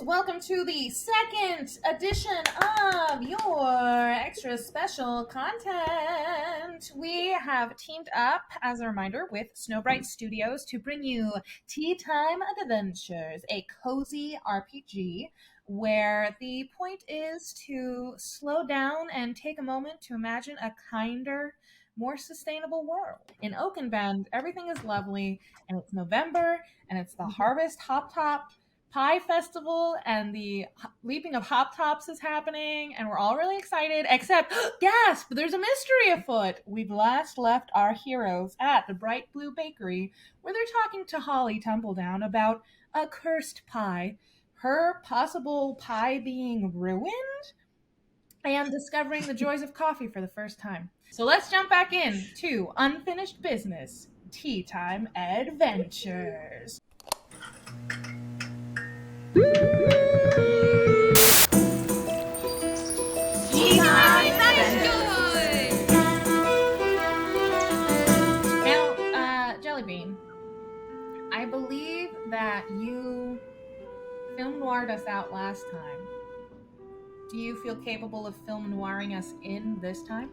welcome to the second edition of your extra special content. We have teamed up, as a reminder, with Snowbright Studios to bring you Teatime Adventures, a cozy RPG where the point is to slow down and take a moment to imagine a kinder, more sustainable world. In Oakenbend, everything is lovely, and it's November, and it's the Harvest Hoptop Pie Festival, and the leaping of hop tops is happening, and we're all really excited, except, gasp, there's a mystery afoot. We've last left our heroes at the Bright Blue Bakery, where they're talking to Holly Tumbledown about a cursed pie, her possible pie being ruined, and discovering the joys of coffee for the first time. So let's jump back in to Unfinished Business, Teatime Adventures. Now, Jellybean, I believe that you film noired us out last time. Do you feel capable of film noiring us in this time?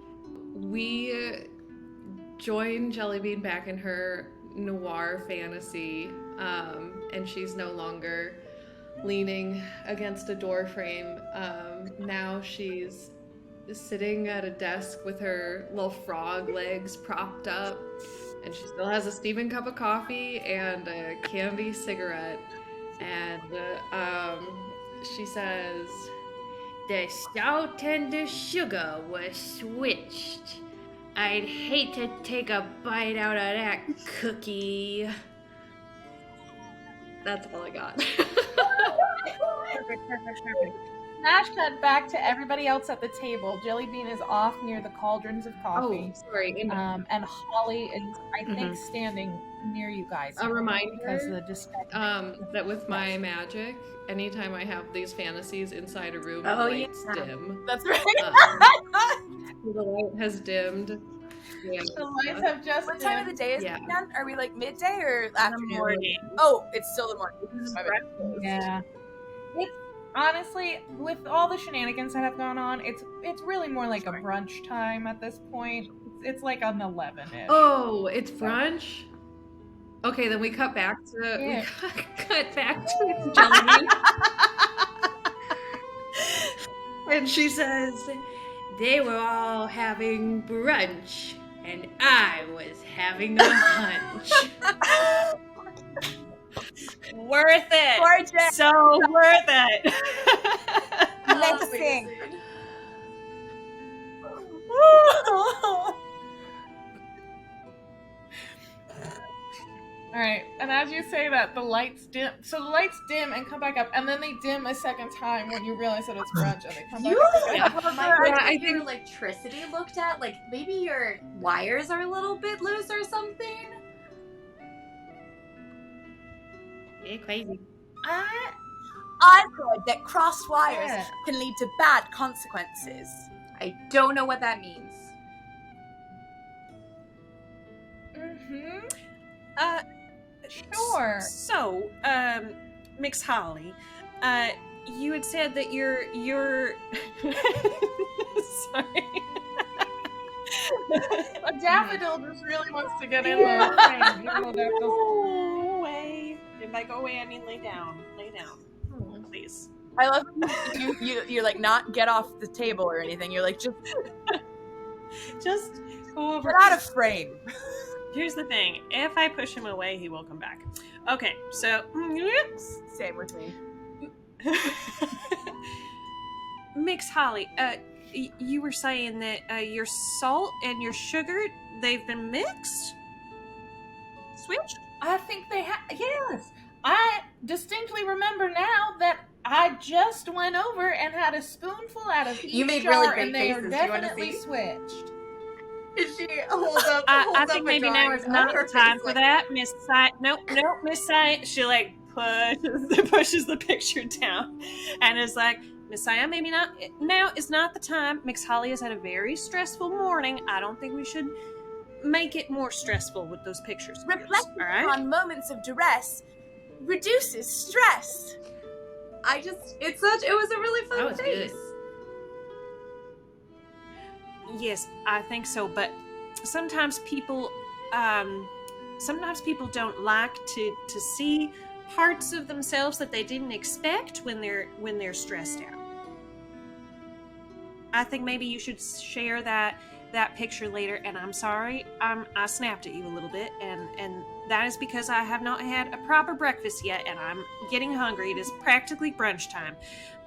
We join Jellybean back in her noir fantasy, and she's no longer leaning against a door frame. Now she's sitting at a desk with her little frog legs propped up, and she still has a steaming cup of coffee and a candy cigarette. And she says, "The salt and the sugar was switched. I'd hate to take a bite out of that cookie." That's all I got. Perfect. Smash cut back to everybody else at the table. Jellybean is off near the cauldrons of coffee. Oh, sorry. And Holly is, I think, standing near you guys. A reminder because of the discussion. that with my magic, anytime I have these fantasies inside a room, the lights dim. That's right. The light has dimmed. Yeah. The lights have just What time of the day is it again? Are we like midday or afternoon? Morning. Oh, it's still the morning. Yeah. It's honestly, with all the shenanigans that have gone on, it's really more like a brunch time at this point. It's like an 11-ish. Oh, it's brunch? Okay, then we cut back to Jellybean. And she says, "They were all having brunch, and I was having a hunch." Worth it. Gorgeous. So worth it. Let's sing. All right, and as you say that, the lights dim. So the lights dim and come back up, and then they dim a second time when you realize that it's brunch, and they come back up. I think your electricity looked at, like maybe your wires are a little bit loose or something. You're crazy. I've heard that crossed wires can lead to bad consequences. I don't know what that means. Mm-hmm. Sure. So, Mix Holly, you had said that you're sorry. A daffodil just really wants to get in the frame. Go away. If I go away, I mean lay down. Lay down. Please. I love you're like not get off the table or anything. You're like just go over. Get out of frame. Here's the thing. If I push him away, he will come back. Okay, so Same with me. Mix Holly, you were saying that your salt and your sugar, they've been mixed? Switched? I think they have. Yes. I distinctly remember now that I just went over and had a spoonful out of each You made jar, really great and they faces. are Do you wanna definitely see? switched. She holds up. I think maybe now is not the time for that, Miss Cyan. Nope, Miss Cyan. She like pushes the picture down, and is like, Miss Cyan, maybe not. Now is not the time. Mix Holly has had a very stressful morning. I don't think we should make it more stressful with those pictures. Reflecting all right? on moments of duress reduces stress. it was a really That fun was face. good. Yes, I think so. But sometimes people don't like to see parts of themselves that they didn't expect when they're stressed out. I think maybe you should share that picture later. And I'm sorry, I snapped at you a little bit, and that is because I have not had a proper breakfast yet, and I'm getting hungry. It is practically brunch time.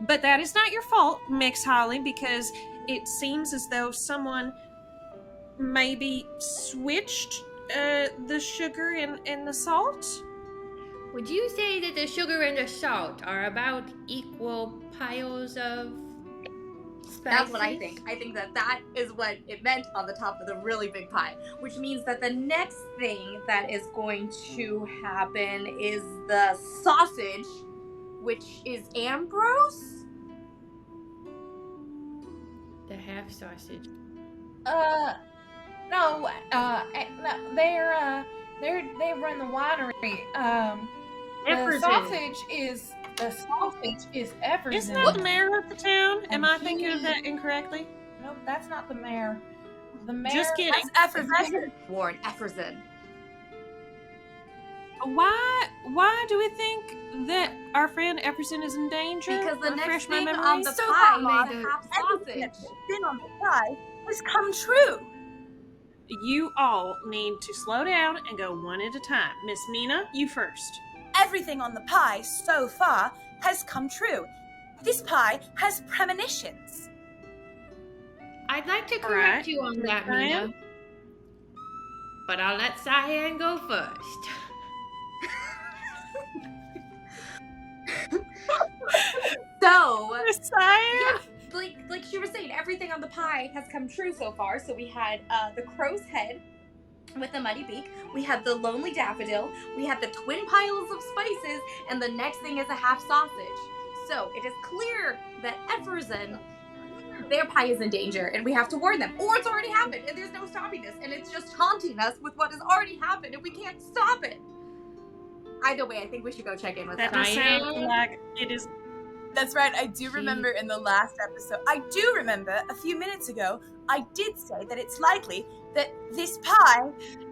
But that is not your fault, Mix Holly, because it seems as though someone maybe switched the sugar and the salt. Would you say that the sugar and the salt are about equal piles of spices? That's what I think. I think that is what it meant on the top of the really big pie, which means that the next thing that is going to happen is the sausage, which is Ambrose. The half sausage. No, they run the winery. The sausage is Everson. Isn't that the mayor of the town? Am And I thinking of that incorrectly? Nope, that's not the mayor. The mayor. Just kidding. That's effervescent. Warren Efferson. Why do we think that our friend Epperson is in danger? Because the Refresh next my thing memory. on the So pie far, is a the- half Everything sausage. that's been on the pie has come true. You all need to slow down and go one at a time. Miss Mina, you first. Everything on the pie so far has come true. This pie has premonitions. I'd like to All correct right. you on that, Cyan? Mina. But I'll let Cyan go first. So, Messiah? like she was saying, everything on the pie has come true so far. So we had the crow's head with the muddy beak. We had the lonely daffodil. We had the twin piles of spices, and the next thing is a half sausage. So it is clear that Efferson, their pie is in danger, and we have to warn them, or it's already happened, and there's no stopping this, and it's just taunting us with what has already happened, and we can't stop it. Either way, I think we should go check in with That them. does sound like it is. That's right, I do remember in the last episode, I do remember a few minutes ago, I did say that it's likely that this pie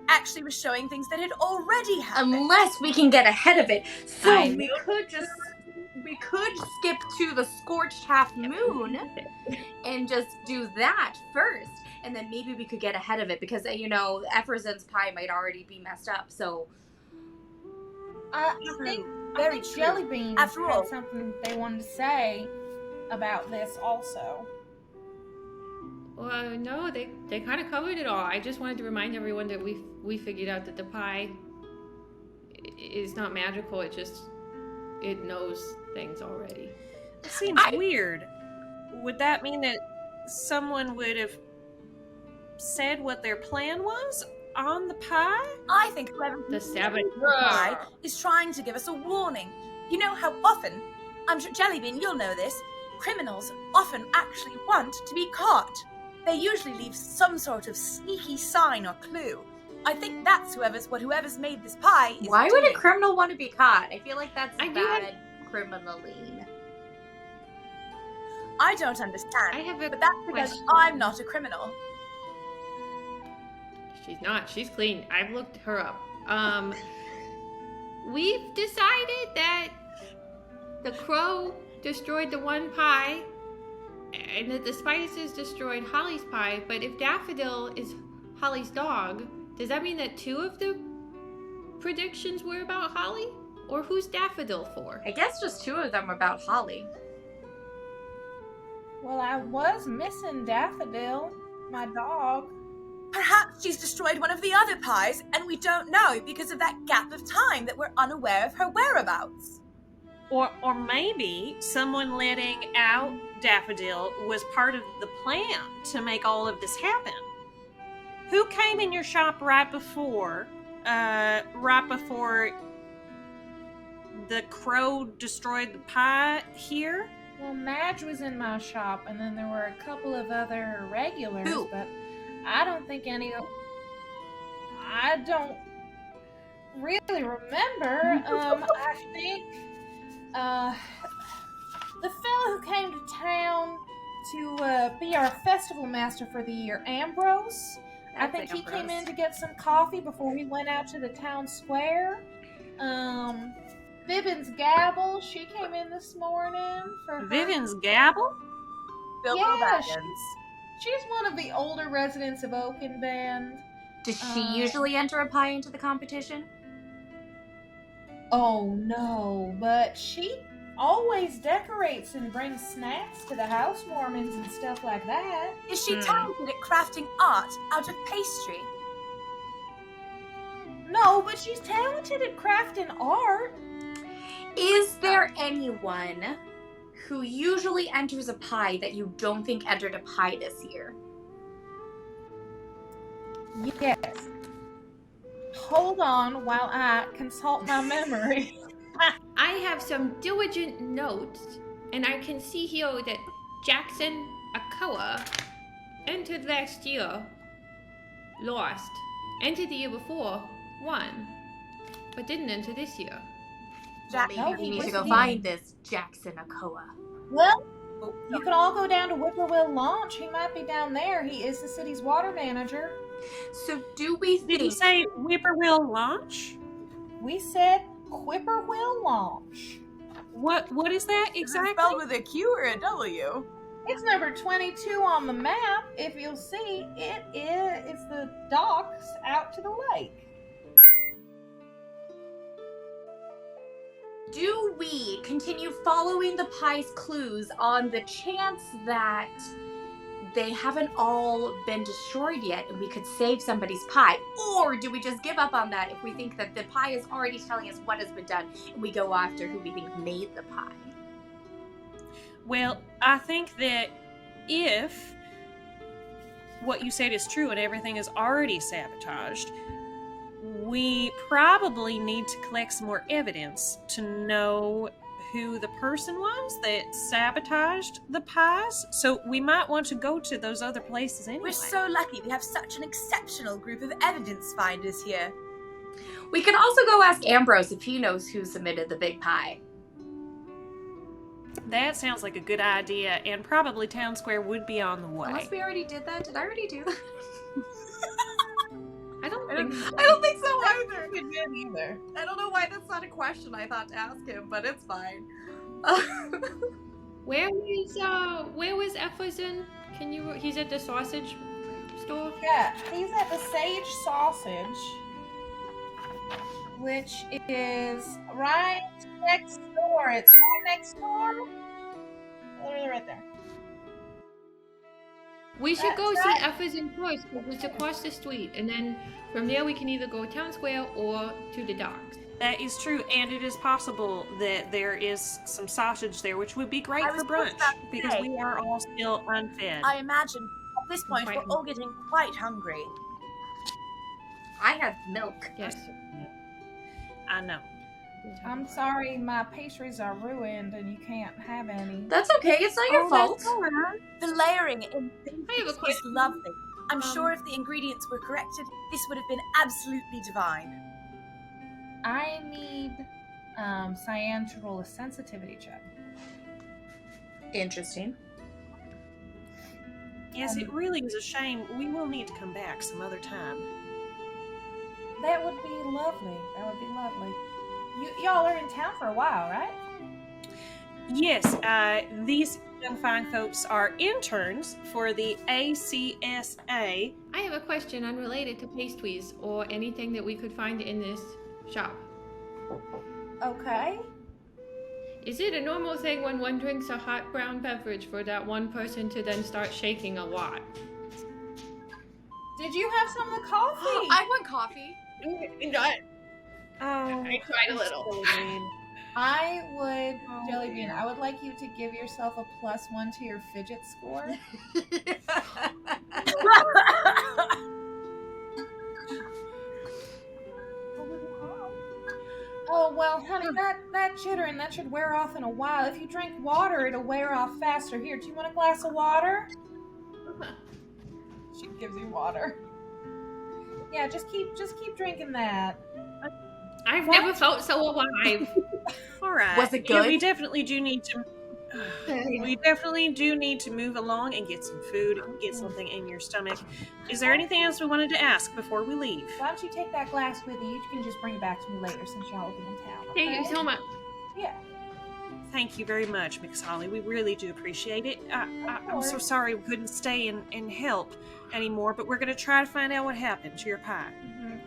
actually was showing things that had already happened. Unless we can get ahead of it. So I we could skip to the scorched half moon and just do that first. And then maybe we could get ahead of it because, Efferson's pie might already be messed up. So I think Very I think true. Jellybean After all- had something they wanted to say about this also. Well, no, they kind of covered it all. I just wanted to remind everyone that we figured out that the pie is not magical. It knows things already. It seems weird. Would that mean that someone would have said what their plan was on the pie? I think whoever The saboteur. pie is trying to give us a warning. You know how often, I'm sure Jellybean, you'll know this, criminals often actually want to be caught. They usually leave some sort of sneaky sign or clue. I think that's whoever's made this pie is why would a doing. criminal want to be caught? I feel like that's I do bad criminaling. I don't understand. I have a But that's because question. I'm not a criminal. She's not. She's clean. I've looked her up. We've decided that the crow destroyed the one pie, and that the spices destroyed Holly's pie. But if Daffodil is Holly's dog, does that mean that two of the predictions were about Holly? Or who's Daffodil for? I guess just two of them are about Holly. Well, I was missing Daffodil, my dog. Perhaps she's destroyed one of the other pies, and we don't know because of that gap of time that we're unaware of her whereabouts. Or maybe someone letting out Daffodil was part of the plan to make all of this happen. Who came in your shop right before the crow destroyed the pie here? Well, Marge was in my shop, and then there were a couple of other regulars, Who? but I don't think any of. I don't really remember. I think The fellow who came to town to be our festival master for the year, Ambrose. I think he came in to get some coffee before he went out to the town square. Vivian's Gabble, she came in this morning for her. Vivian's Gabble? Yeah, she's one of the older residents of Oakenbend. Does she usually enter a pie into the competition? Oh no, but she always decorates and brings snacks to the housewarmings and stuff like that. Is she talented at crafting art out of pastry? No, but she's talented at crafting art. Is there anyone who usually enters a pie that you don't think entered a pie this year? Yes. Hold on while I consult my memory. I have some diligent notes, and I can see here that Jackson Akoa entered last year, lost, entered the year before, won, but didn't enter this year. Maybe we need to go find this Jackson Akoa. Well, you can all go down to Whippoorwill Launch. He might be down there. He is the city's water manager. So do we think... Did you say Whippoorwill Launch? We said Whippoorwill Launch. What is that exactly? Is it spelled with a Q or a W? It's number 22 on the map. If you'll see, it's the docks out to the lake. Do we continue following the pie's clues on the chance that they haven't all been destroyed yet and we could save somebody's pie? Or do we just give up on that if we think that the pie is already telling us what has been done and we go after who we think made the pie? Well, I think that if what you said is true and everything is already sabotaged, we probably need to collect some more evidence to know who the person was that sabotaged the pies. So we might want to go to those other places anyway. We're so lucky we have such an exceptional group of evidence finders here. We can also go ask Ambrose if he knows who submitted the big pie. That sounds like a good idea, and probably Town Square would be on the way. Unless we already did that. Did I already do that? I don't think so. I don't think so either. We did either. I don't know why that's not a question I thought to ask him, but it's fine. Where was Efferson? He's at the sausage store? Yeah, he's at the Sage Sausage, which is right next door. It's right next door. Literally right there. We should go That's see right. Efferson first, because it's across the street, and then from there we can either go Town Square or to the docks. That is true, and it is possible that there is some sausage there, which would be great I for was brunch, just about to because say. we are all still unfed. I imagine at this point Quite we're all getting quite hungry. I have milk. Yes. I know. I'm sorry, my pastries are ruined and you can't have any. That's okay. It's not your fault. That's all right. The layering in I have a is question. lovely. I'm sure if the ingredients were corrected, this would have been absolutely divine. I need Cyan to roll a sensitivity check. Interesting. Yes, it really is a shame. We will need to come back some other time. That would be lovely. That would be lovely. Y'all are in town for a while, right? Yes, these young fine folks are interns for the ACSA. I have a question unrelated to pastries or anything that we could find in this shop. Okay. Is it a normal thing when one drinks a hot brown beverage for that one person to then start shaking a lot? Did you have some of the coffee? I want coffee. I tried a little. I would, Jellybean, I would like you to give yourself a +1 to your fidget score. Oh, well, honey, that jittering, that should wear off in a while. If you drink water, it'll wear off faster. Here, do you want a glass of water? She gives you water. Yeah, just keep drinking that. I've never felt so alive. All right. Was it Yeah, good? we definitely do need to We definitely do need to move along and get some food, get something in your stomach. Is there anything else we wanted to ask before we leave? Why don't you take that glass with you? You can just bring it back to me later since y'all will be in town. Thank you okay? so much. Yeah. Thank you very much, Miss Holly. We really do appreciate it. I'm so sorry we couldn't stay and help anymore, but we're going to try to find out what happened to your pie.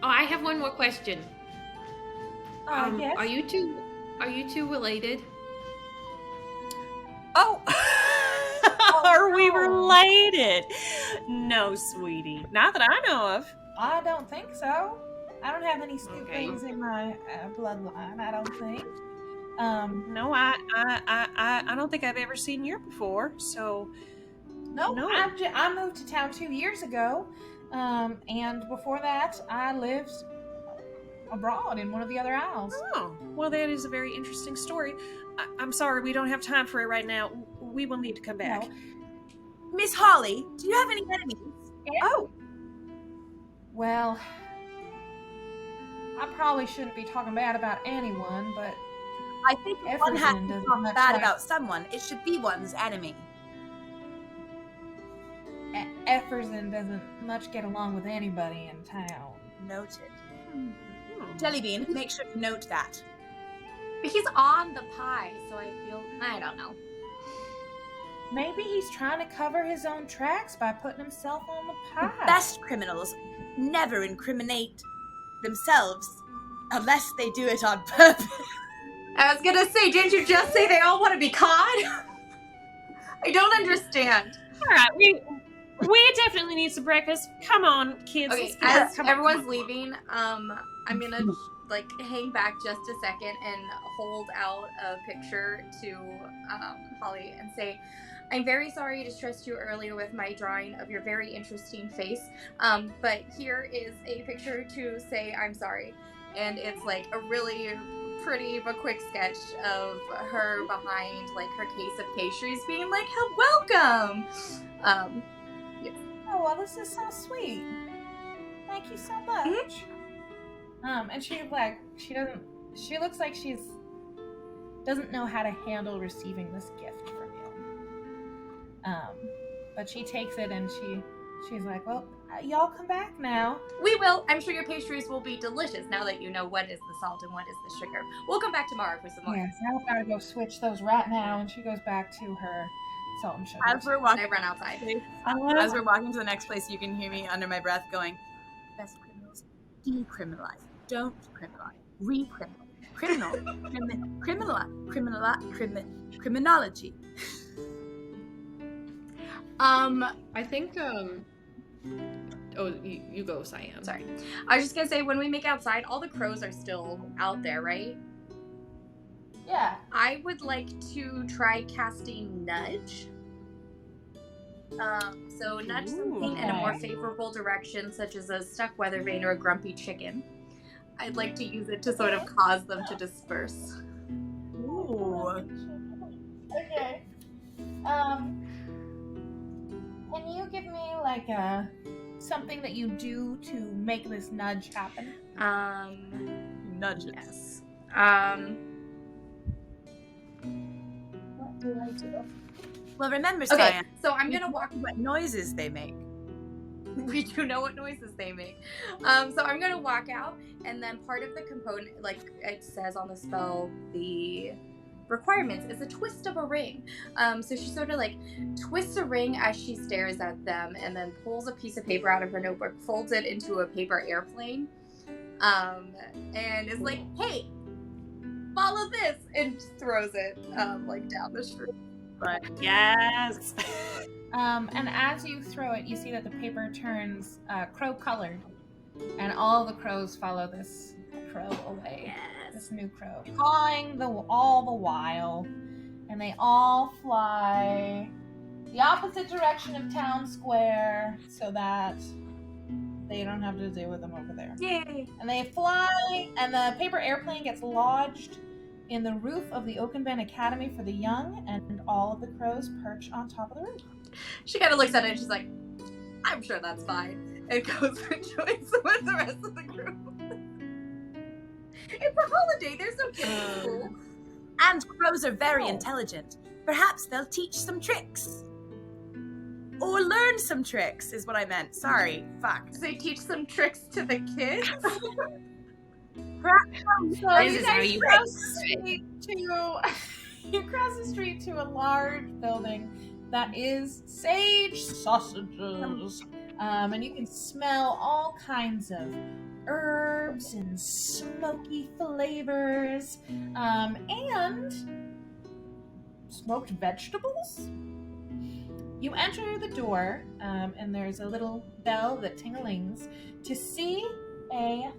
Oh, I have one more question. Yes. Are you two related? Oh, are we related? No, sweetie. Not that I know of. I don't think so. I don't have any Okay. things in my bloodline, I don't think. No, I don't think I've ever seen you before. So, No, No. I moved to town 2 years ago, and before that, I lived abroad in one of the other isles. oh, well, that is a very interesting story. I'm sorry, we don't have time for it right now. We will need to come back. No. Miss Holly, do you have any enemies? Oh. Well, I probably shouldn't be talking bad about anyone, but I think if one has Efferson to doesn't talk much bad like- about someone, it should be one's enemy. Efferson doesn't much get along with anybody in town. Noted. Jellybean, make sure to note that. But he's on the pie, so I don't know. Maybe he's trying to cover his own tracks by putting himself on the The pie. best criminals never incriminate themselves unless they do it on purpose. I was gonna say, didn't you just say they all want to be caught? I don't understand. All right, we definitely need some breakfast. Come on, kids. Okay, let's get as come on, everyone's come on. leaving, I'm gonna like hang back just a second and hold out a picture to Holly and say, I'm very sorry to stress you earlier with my drawing of your very interesting face, but here is a picture to say I'm sorry. And it's like a really pretty but quick sketch of her behind like her case of pastries being like, welcome! Oh, well, this is so sweet. Thank you so much. And she looks like she's doesn't know how to handle receiving this gift from you. But she takes it and she's like, well, y'all come back now. We will. I'm sure your pastries will be delicious now that you know what is the salt and what is the sugar. We'll come back tomorrow for some more. Yes, I've got to go switch those right now. And she goes back to her salt and sugar. As we're And walking, I run outside. as we're walking to the next place, you can hear me under my breath going, best criminals decriminalize. Don't criminalize. Recriminalize. Criminology. I think, oh, you go, Cyan. Sorry. I was just gonna say, when we make outside, all the crows are still out there, right? Yeah. I would like to try casting Nudge. So nudge something in a more favorable direction, such as a stuck weather vane or a grumpy chicken. I'd like to use it to sort of cause them to disperse. Ooh. Okay. Can you give me like something that you do to make this nudge happen? Nudges. Yes. What do I do? Well, remember, Okay, Cyan, so I'm gonna walk. what noises they make. We do know what noises they make. So I'm gonna walk out, and then part of the component, like it says on the spell, the requirements is a twist of a ring. So she sort of like twists a ring as she stares at them, and then pulls a piece of paper out of her notebook, folds it into a paper airplane, and is like, "Hey, follow this," and just throws it like down the street. Yes. And as you throw it, you see that the paper turns crow-colored, and all the crows follow this crow away. This new crow, cawing all the while, and they all fly the opposite direction of town square, so that they don't have to deal with them over there. Yay! And they fly, and the paper airplane gets lodged in the roof of the Oakenbend Academy for the Young, and all of the crows perch on top of the roof. She kind of looks at it and she's like, "I'm sure that's fine," and goes and joins with the rest of the group. It's a holiday. There's no kids in school. And crows are very Oh. intelligent. Perhaps they'll teach some tricks. Or learn some tricks, is what I meant. Sorry. Fuck. So they teach some tricks to the kids? So This you is how guys you cross the street to you cross the street to a large building that is Sage Sausages, and you can smell all kinds of herbs and smoky flavors, and smoked vegetables. You enter the door, and there's a little bell that ting-a-lings to see a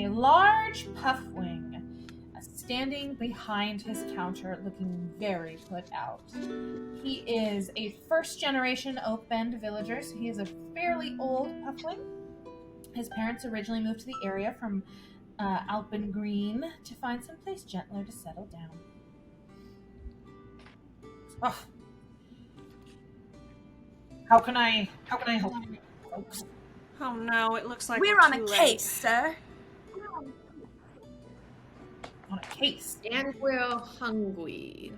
large puffwing standing behind his counter looking very put out. He is a first-generation Oakenbend villager, so he is a fairly old puffwing. His parents originally moved to the area from Alpengreen to find someplace gentler to settle down. Oh. How can I help you, folks? Oh no, it looks like We're on a too late. case, sir. On a case. And we're hungry.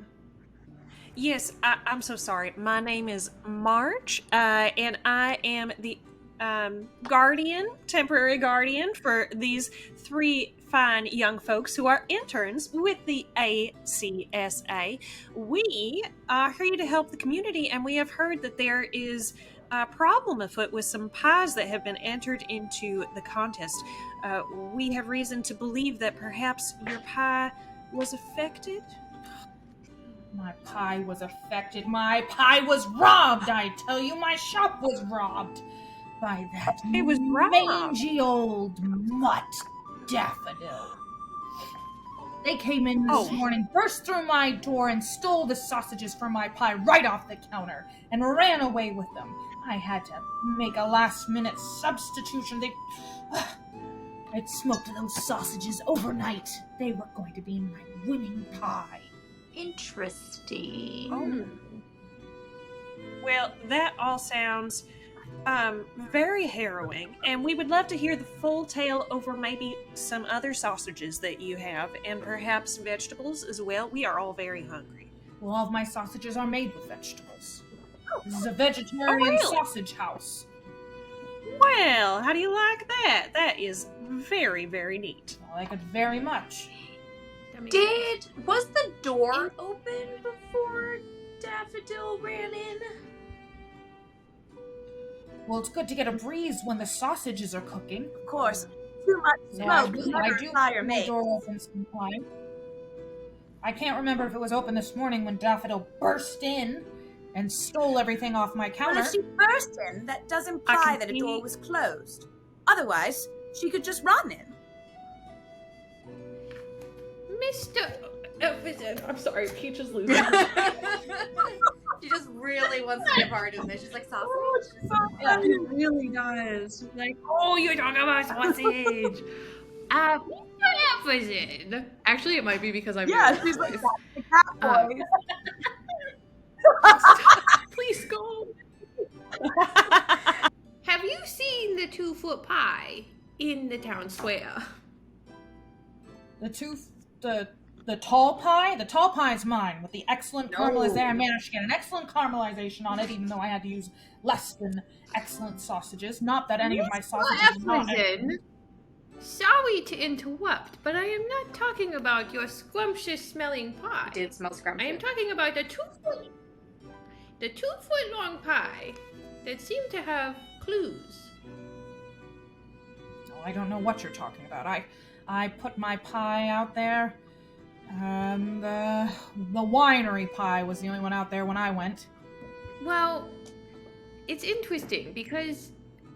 Yes, I'm so sorry. My name is Marge, and I am the temporary guardian for these 3 fine young folks who are interns with the ACSA. We are here to help the community, and we have heard that there is a problem afoot with some pies that have been entered into the contest. We have reason to believe that perhaps your pie was affected. My pie was affected. My pie was robbed, I tell you. My shop was robbed by that It was robbed. mangy old mutt daffodil. They came in this morning, burst through my door, and stole the sausages from my pie right off the counter and ran away with them. I had to make a last-minute substitution. I'd smoked those sausages overnight. They were going to be my winning pie. Interesting. Oh. Well, that all sounds very harrowing, and we would love to hear the full tale over maybe some other sausages that you have, and perhaps vegetables as well. We are all very hungry. Well, all of my sausages are made with vegetables. This is a vegetarian sausage house. Well, how do you like that? That is very, very neat. I like it very much. Was the door open before Daffodil ran in? Well, it's good to get a breeze when the sausages are cooking. Of course. Too much So I smoke. do Never fire keep my made. door open sometime. I can't remember if it was open this morning when Daffodil burst in and stole everything off my Well, counter. if she burst in, that does imply that a door was closed. Otherwise, she could just run in. Mr. I'm sorry, Peach is losing. She just really wants to get part in this. She's like, sausage? It really does. Like, Oh, you're talking about sausage. Mr. Epperson. Actually, it might be because I'm she's like, the cat boy. Please go. Have you seen the 2-foot pie in the town square? The tall pie? The tall pie's mine with the excellent caramelization. I managed to get an excellent caramelization on it, even though I had to use less than excellent sausages. Not that any of my sausages are not excellent. Sorry to interrupt, but I am not talking about your scrumptious smelling pie. It did smell I am scrumptious. talking about the 2-foot long pie that seemed to have clues. Oh, I don't know what you're talking about. I put my pie out there. The winery pie was the only one out there when I went. Well, it's interesting because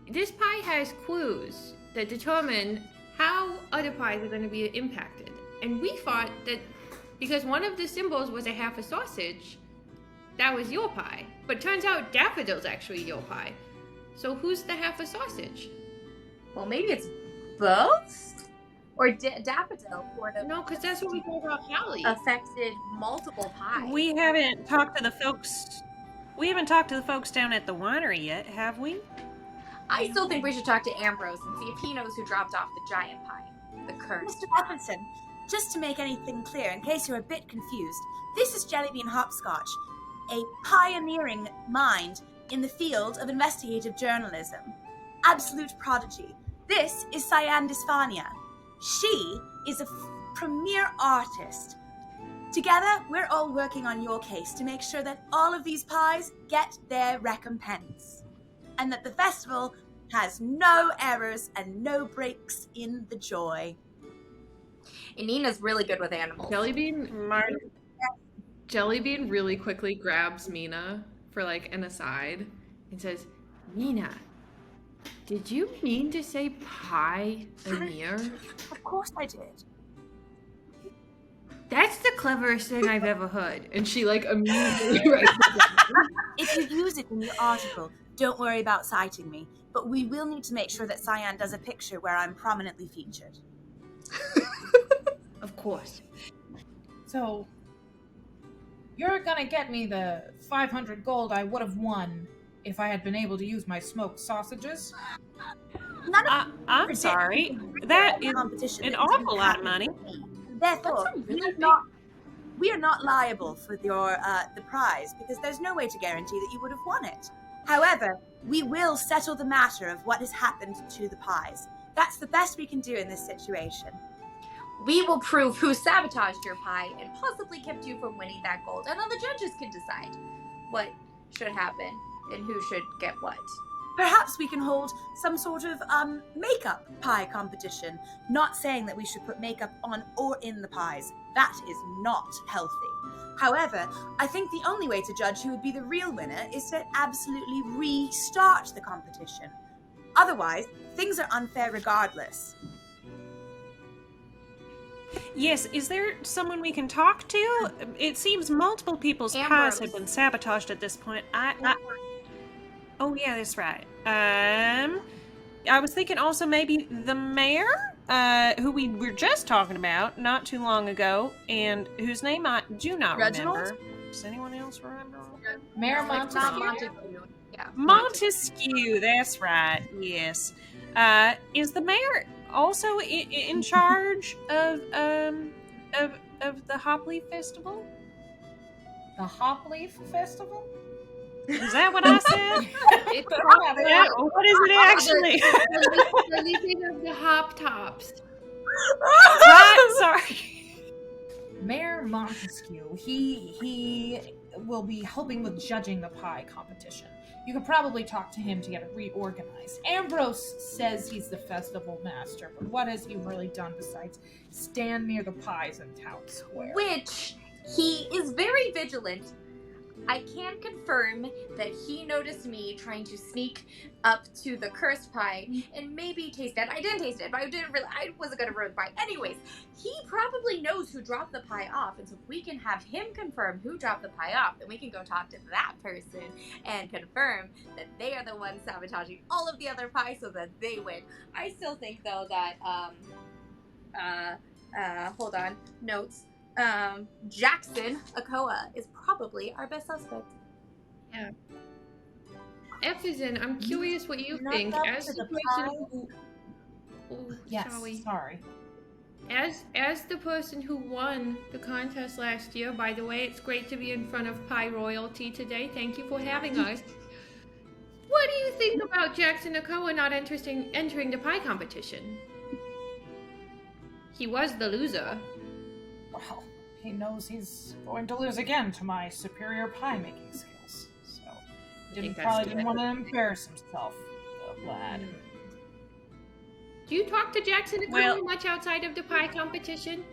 this pie has clues that determine how other pies are going to be impacted. And we thought that because one of the symbols was a half a sausage, that was your pie. But turns out Daffodil's actually your pie. So who's the half a sausage? Well, maybe it's both? Or Daffodil sort of No, because that's what we told about Hallie. affected multiple pies. we haven't talked to the folks. We haven't talked to the folks down at the winery yet, have we? I still think we should talk to Ambrose and see if he knows who dropped off the giant pie. the curse. Mr. Robinson, just to make anything clear, in case you're a bit confused, this is Jellybean Hopscotch, a pioneering mind in the field of investigative journalism. Absolute prodigy. This is Cyan Dysphania. She is a premier artist. Together, we're all working on your case to make sure that all of these pies get their recompense. And that the festival has no errors and no breaks in the joy. And Nina's really good with animals. Jellybean really quickly grabs Mina for like an aside and says, Mina, did you mean to say pioneer? Of course I did. That's the cleverest thing I've ever heard. and she like immediately writes it down. If you use it in your article, don't worry about citing me, but we will need to make sure that Cyan does a picture where I'm prominently featured. Of course. So, you're gonna get me the 500 gold I would have won if I had been able to use my smoked sausages? None of I'm sorry. That is competition an that awful didn't lot of happen. money. Therefore, we are not liable for your the prize because there's no way to guarantee that you would have won it. However, we will settle the matter of what has happened to the pies. That's the best we can do in this situation. We will prove who sabotaged your pie and possibly kept you from winning that gold. And then the judges can decide what should happen and who should get what. Perhaps we can hold some sort of makeup pie competition. Not saying that we should put makeup on or in the pies. That is not healthy. However, I think the only way to judge who would be the real winner is to absolutely restart the competition. Otherwise, things are unfair regardless. Yes, is there someone we can talk to? It seems multiple people's pies Ambrose. have been sabotaged at this point. Oh yeah, that's right. I was thinking also maybe the mayor, who we were just talking about not too long ago, and whose name I do not Reginald? remember. Does anyone else remember? Mayor Not Montesquieu? Montague. Yeah. Montesquieu, that's right. Yes. Is the mayor also in charge of the Hopleaf Festival? The Hopleaf Festival? Is that what I said? It's Yeah, what is it actually? the leaping of the Hoptops. Right, sorry. Mayor Montesquieu, he will be helping with judging the pie competition. You could probably talk to him to get it reorganized. Ambrose says he's the festival master, but what has he really done besides stand near the pies in town square? Which he is very vigilant. I can confirm that he noticed me trying to sneak up to the cursed pie and maybe taste it. I didn't taste it, but I wasn't gonna ruin the pie. Anyways, he probably knows who dropped the pie off, and so if we can have him confirm who dropped the pie off, then we can go talk to that person and confirm that they are the ones sabotaging all of the other pies so that they win. I still think though that hold on, notes. Jackson Akoa is probably our best suspect. Efizin, I'm curious what you Not think up as to the the person pie. who. Oh, Yes, sorry. sorry. As the person who won the contest last year, by the way, it's great to be in front of Pie Royalty today. Thank you for having us. What do you think about Jackson Akoa not entering the pie competition? He was the loser. Well, he knows he's going to lose again to my superior pie-making skills. So, think that's probably good. didn't want to embarrass himself, the lad. Do you talk to Jackson Akoa Well- much outside of the pie competition?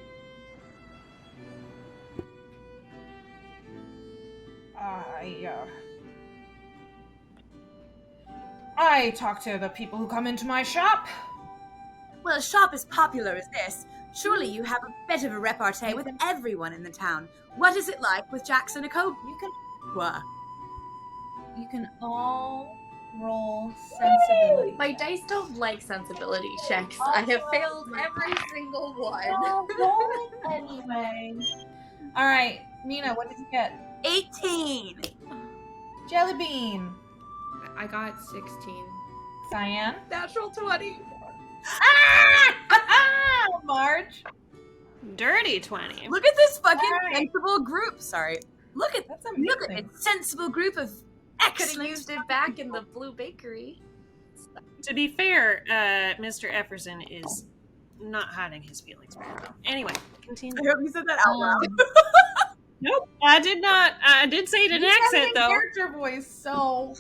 I talk to the people who come into my shop. Well, a shop as popular as this, surely you have a bit of a repartee with everyone in the town. What is it like with Jackson Akoa? You can all roll sensibility. My dice don't like sensibility checks. I have failed every single one. Well, roll it anyway. All right, Mina, what did you get? 18! Jellybean. I got 16. Cyan. Natural 20. now, Marge. Dirty 20. Look at this fucking All right. sensible group. Sorry. Look at That's Look at amazing. this sensible group of Could have excellent. used it back in the Blue Bakery. To be fair, Mr. Efferson is not hiding his feelings very well. Anyway, continue. I hope you said that out loud. Nope, I did not. I did say it in You an said it accent, in though. character voice, so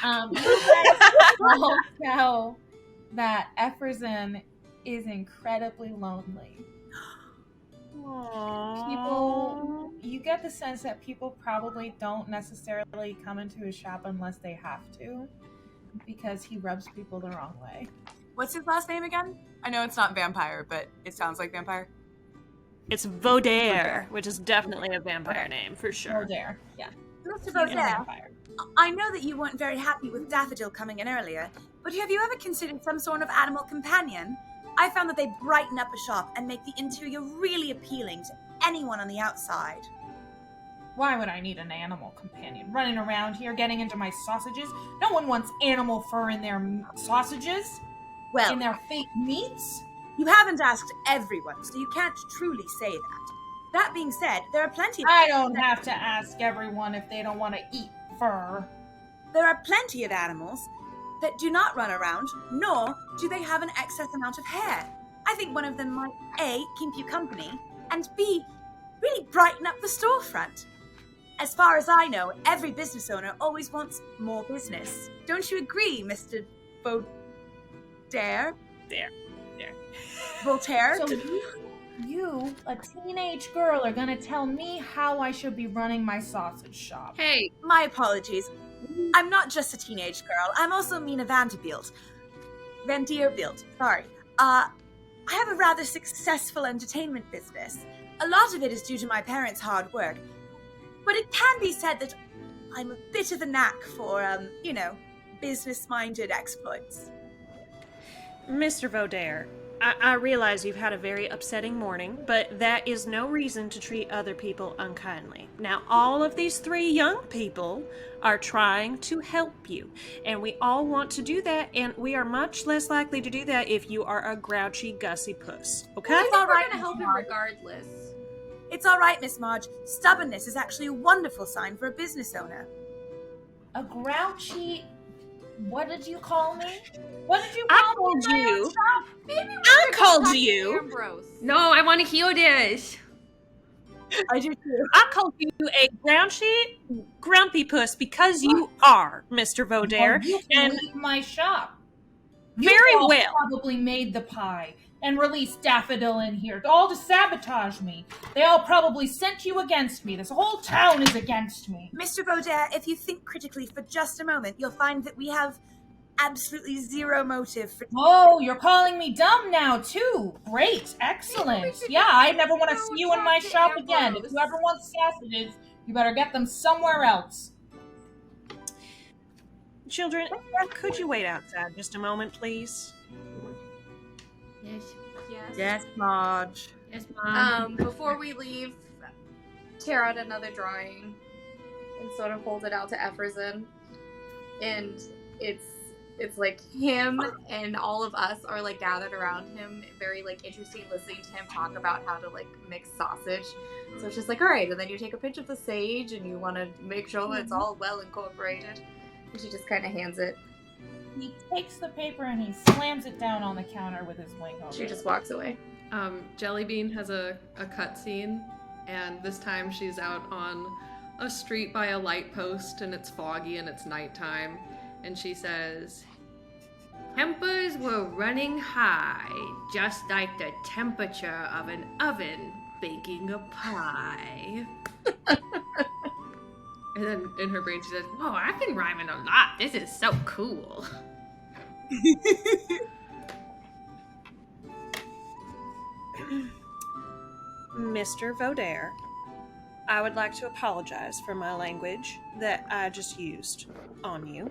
you guys all tell that Efferson is incredibly lonely. People, you get the sense that people probably don't necessarily come into his shop unless they have to, because he rubs people the wrong way. What's his last name again? I know it's not vampire, but it sounds like vampire. It's Vaudere, which is definitely a vampire name, for Oh, sure. there. Yeah. Mr. He's a Vaudere, vampire. I know that you weren't very happy with Daffodil coming in earlier, but have you ever considered some sort of animal companion? I found that they brighten up a shop and make the interior really appealing to anyone on the outside. Why would I need an animal companion running around here getting into my sausages? No one wants animal fur in their sausages, Well, in their fake meats. you haven't asked everyone, so you can't truly say that. That being said, there are plenty of I don't have to ask everyone if they don't want to eat fur. There are plenty of animals that do not run around, nor do they have an excess amount of hair. I think one of them might A, keep you company, and B, really brighten up the storefront. As far as I know, every business owner always wants more business. Don't you agree, Mr. Vaudere? Voltaire? So you, a teenage girl, are gonna tell me how I should be running my sausage shop. Hey, My apologies. I'm not just a teenage girl. I'm also Mina Vanderbilt. Sorry. I have a rather successful entertainment business. A lot of it is due to my parents' hard work. But it can be said that I'm a bit of a knack for, business-minded exploits. Mr. Vaudere, I realize you've had a very upsetting morning, but that is no reason to treat other people unkindly. Now, all of these 3 young people are trying to help you, and we all want to do that, and we are much less likely to do that if you are a grouchy, gussy puss, okay? I think all we're right, gonna help him Marge. regardless. It's all right, Miss Marge. Stubbornness is actually a wonderful sign for a business owner. A grouchy... What did you call me? What did you I call me? told you. Maybe we I should go called talk to you. Ambrose. no, I want to hear this. I do too. I called you a grouchy, grumpy puss because you are, Mr. Vaudere. You can and- leave my shop. You Very all well. probably made the pie and released Daffodil in here, all to sabotage me. They all probably sent you against me. This whole town is against me. Mr. Vaudere, if you think critically for just a moment, you'll find that we have absolutely zero motive for... Oh, you're calling me dumb now, too. Great. Excellent. Yeah, I never want to see you in my talk to shop again. If Ambrose. you ever want sausages, you better get them somewhere else. Children, could you wait outside just a moment, please? Yes, Yes. Marge. yes, Mom. Before we leave, tear out another drawing and sort of hold it out to Efferson. And it's like him and all of us are like gathered around him, very like interesting listening to him talk about how to like mix sausage. So it's just like, all right, and then you take a pinch of the sage and you want to make sure it's all well incorporated. And she just kind of hands it. He takes the paper and he slams it down on the counter with his wing over She it. just walks away. Jellybean has a cut scene, and this time she's out on a street by a light post, and it's foggy and it's nighttime, and she says, Tempers were running high, just like the temperature of an oven baking a pie. and then in her brain she says, "Oh, I've been rhyming a lot. This is so cool." Mr. Vaudere, I would like to apologize for my language that I just used on you.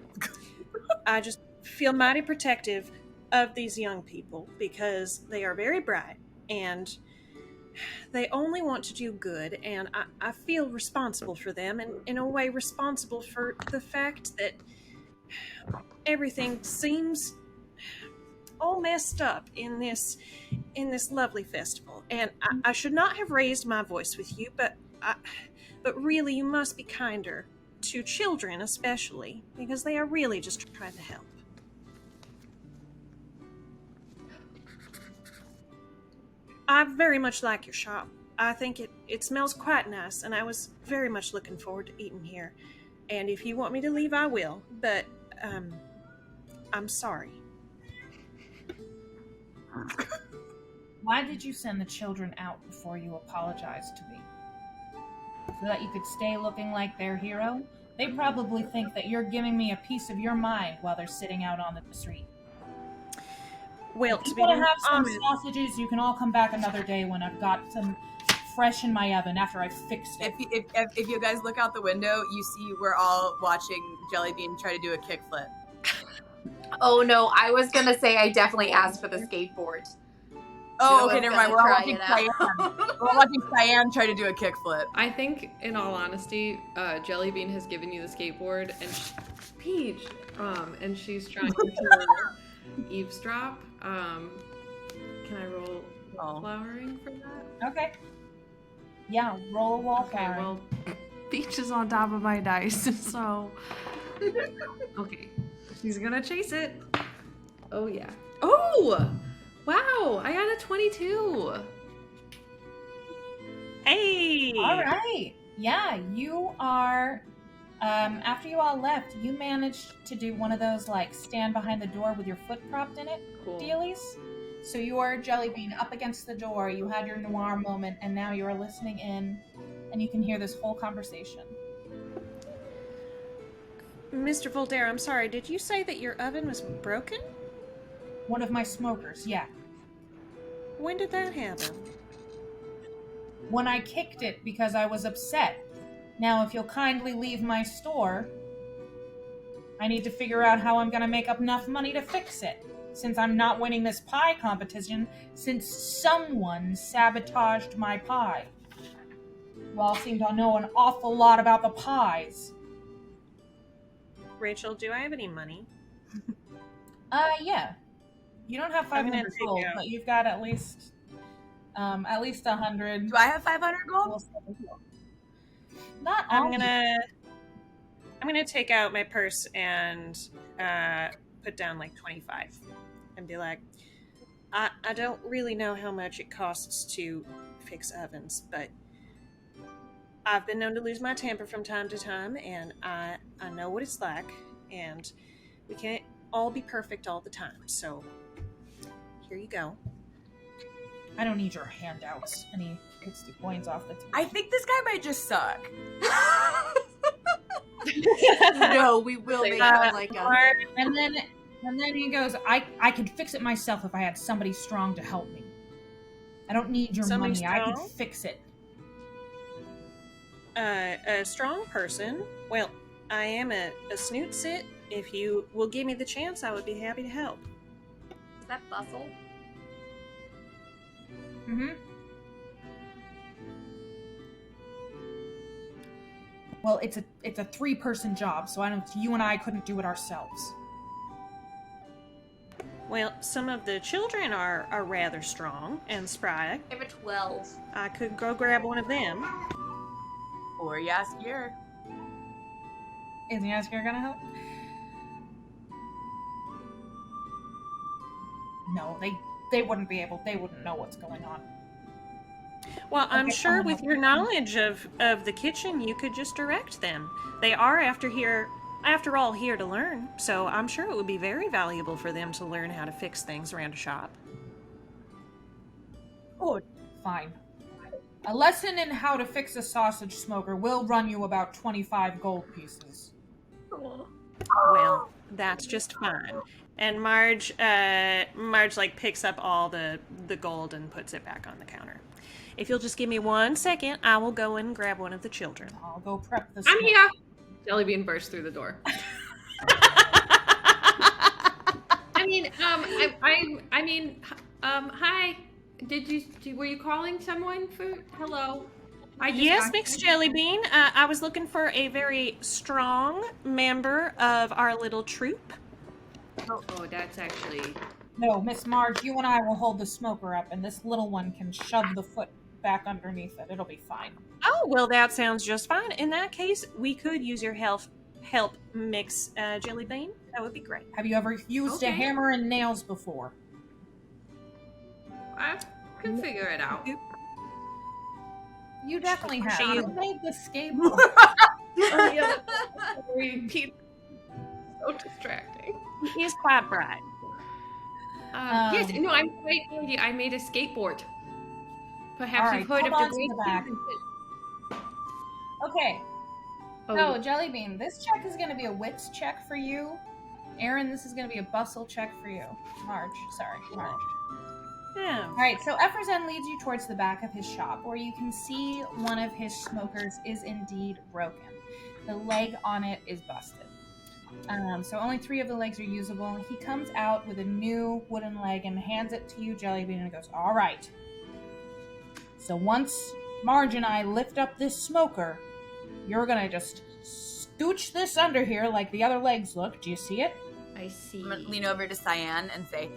I just feel mighty protective of these young people because they are very bright and they only want to do good, and I feel responsible for them, and in a way responsible for the fact that everything seems all messed up in this lovely festival, and I should not have raised my voice with you, but really you must be kinder to children, especially because they are really just trying to help. I very much like your shop. I think it smells quite nice, and I was very much looking forward to eating here. And if you want me to leave, I will. But I'm sorry. Why did you send the children out before you apologized to me? So that you could stay looking like their hero? They probably think that you're giving me a piece of your mind while they're sitting out on the street. Well, if you want to have some sausages, you can all come back another day when I've got some fresh in my oven after I've fixed it. If you guys look out the window, you see we're all watching Jellybean try to do a kickflip. Oh no, I was gonna say I definitely asked for the skateboard. Oh, okay, never mind. We're all watching Cyan try to do a kickflip. I think, in all honesty, Jellybean has given you the skateboard, and Peach, and she's trying to eavesdrop. Can I roll flowering for that? Okay. Yeah, roll a wall flowering. Well, Peach is on top of my dice, so okay, she's gonna chase it. Oh yeah. Oh. Wow, I got a 22. Hey! All right. Yeah, you are, after you all left, you managed to do one of those, like, stand behind the door with your foot propped in it dealies. So you are Jellybean up against the door, you had your noir moment, and now you are listening in, and you can hear this whole conversation. Mr. Voltaire, I'm sorry, did you say that your oven was broken? One of my smokers, yeah. When did that happen? When I kicked it because I was upset. Now, if you'll kindly leave my store, I need to figure out how I'm going to make up enough money to fix it. Since I'm not winning this pie competition, since someone sabotaged my pie. You all seem to know an awful lot about the pies. Rachel, do I have any money? Yeah. You don't have 500 gold, but you've got at least 100. Do I have 500 gold? Not all. I'm gonna take out my purse and put down like 25 and be like, I don't really know how much it costs to fix ovens, but I've been known to lose my temper from time to time, and I know what it's like, and we can't all be perfect all the time, so here you go. I don't need your handouts. And he puts the coins off the table. I think this guy might just suck. No, we will make him like us. And then he goes, I could fix it myself if I had somebody strong to help me. I don't need your money. Strong? I could fix it. A strong person? Well, I am a snoot sit. If you will give me the chance, I would be happy to help. Is that Bustle? Mm-hmm. Well, it's a 3-person job, so you and I couldn't do it ourselves. Well, some of the children are rather strong and spry. I have a 12. I could go grab one of them. Or Yaskier. Is Yaskier gonna help? No, they wouldn't be able. They wouldn't know what's going on. Well, I'm sure with your knowledge of the kitchen, you could just direct them. They are after all here to learn, so I'm sure it would be very valuable for them to learn how to fix things around a shop. Oh, fine. A lesson in how to fix a sausage smoker will run you about 25 gold pieces. Well, that's just fine. And Marge like picks up all the gold and puts it back on the counter. If you'll just give me 1 second, I will go and grab one of the children. I'll go prep the I'm here. Jellybean bursts through the door. Hi. Were you calling someone for? Hello. Yes, Mix Jellybean. I was looking for a very strong member of our little troop. Oh, that's actually No, Miss Marge, you and I will hold the smoker up, and this little one can shove the foot back underneath it. It'll be fine. Oh, well, that sounds just fine. In that case, we could use your help mix Jellybean. That would be great. Have you ever used a Okay. hammer and nails before? I can figure it out. You definitely have. She- You made the skateboard. Oh, yeah. Repeat. So distracting. He is quite bright. Yes, no, I'm quite handy. I made a skateboard. Perhaps All you've right, heard hold of on the to great the back. Okay. Oh, So, Jellybean, this check is going to be a wits check for you. Aaron, this is going to be a bustle check for you. Marge. Yeah. All right, so Efferson leads you towards the back of his shop, where you can see one of his smokers is indeed broken. The leg on it is busted. So only 3 of the legs are usable. He comes out with a new wooden leg and hands it to you, Jellybean, and goes, all right. So once Marge and I lift up this smoker, you're going to just scooch this under here like the other legs look. Do you see it? I see. I'm gonna lean over to Cyan and say,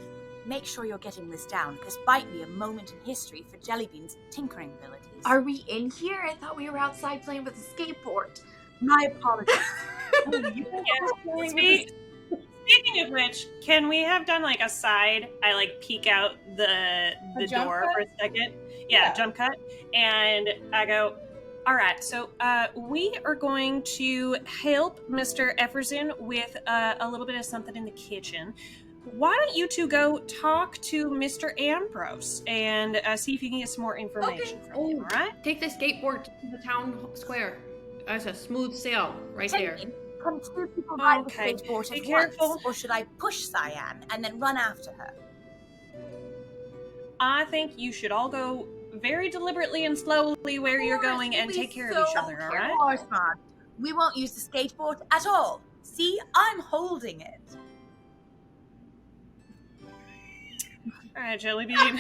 make sure you're getting this down. This might be a moment in history for Jellybean's tinkering abilities. Are we in here? I thought we were outside playing with a skateboard. My apologies. Speaking of which, can we have done like a side? I like peek out the jump door cut? for a second. Yeah. Jump cut. And I go, all right, so we are going to help Mr. Efferson with a little bit of something in the kitchen. Why don't you two go talk to Mr. Ambrose and see if you can get some more information from him, all right? Take the skateboard to the town square. That's a smooth sail right there. Jellybean, can 2 people ride Okay, the skateboard be at careful. once? Or should I push Cyan and then run after her? I think you should all go very deliberately and slowly where you're going and take care of each other, all right? Of course, Marge. We won't use the skateboard at all. See, I'm holding it. All right, Jellybean. I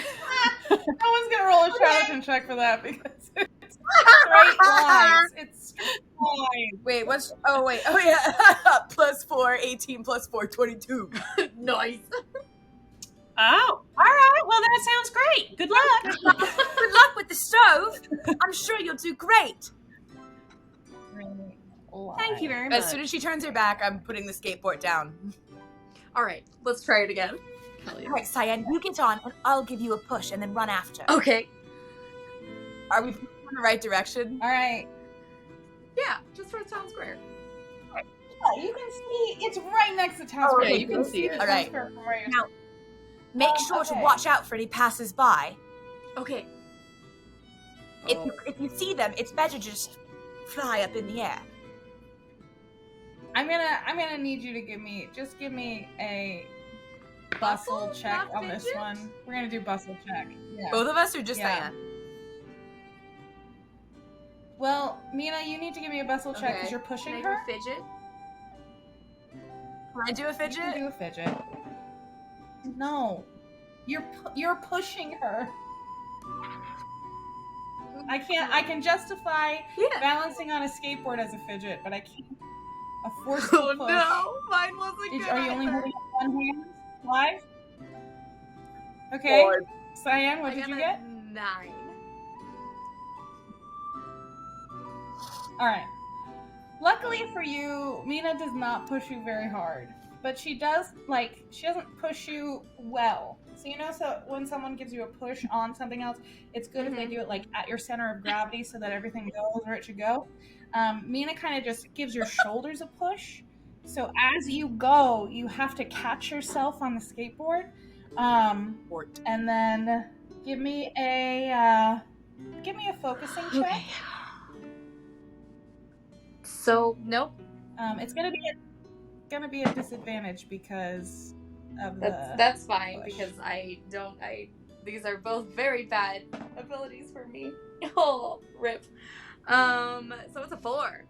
was going to roll a intelligence check for that because it's straight lines. It's straight lines. Wait, what's... Oh, yeah. +4, 18 +4, 22. Nice. Oh, all right. Well, that sounds great. Good luck. Good luck with the stove. I'm sure you'll do great. Thank you very much. As soon as she turns her back, I'm putting the skateboard down. All right, let's try it again. Hell yeah. All right, Cyan, you get on, and I'll give you a push and then run after. Okay. Are we in the right direction? All right. Yeah, just for town square. Yeah, you can see it's right next to town Oh, square. yeah, you can see the it. town All right. square from where you're Now, make sure okay. to watch out for any passers-by. Okay. If you see them, it's better to just fly up in the air. I'm gonna need you to give me a bustle Bustle, check not on this fidget? one. We're gonna do bustle check. Yeah. Both of us or just Yeah. Cyan? Well, Mina, you need to give me a bustle check because Okay. you're pushing Can I her. do fidget? Can I do a You can fidget? do a fidget. No, you're pushing her. I can't. I can justify Yeah. balancing on a skateboard as a fidget, but I can't. A forceful Oh push. no, mine wasn't good. Are you only either. holding up one hand? Live? Okay. Cyan, what I did got you a get? 9. All right. Luckily for you, Mina does not push you very hard, but she doesn't push you well. So so when someone gives you a push on something else, it's good if they do it like at your center of gravity so that everything goes where it should go. Mina kind of just gives your shoulders a push. So as you go, you have to catch yourself on the skateboard, and then give me a focusing check. Okay. So, nope. It's gonna be a disadvantage because of That's fine push. because these are both very bad abilities for me. Oh, rip. So it's a 4.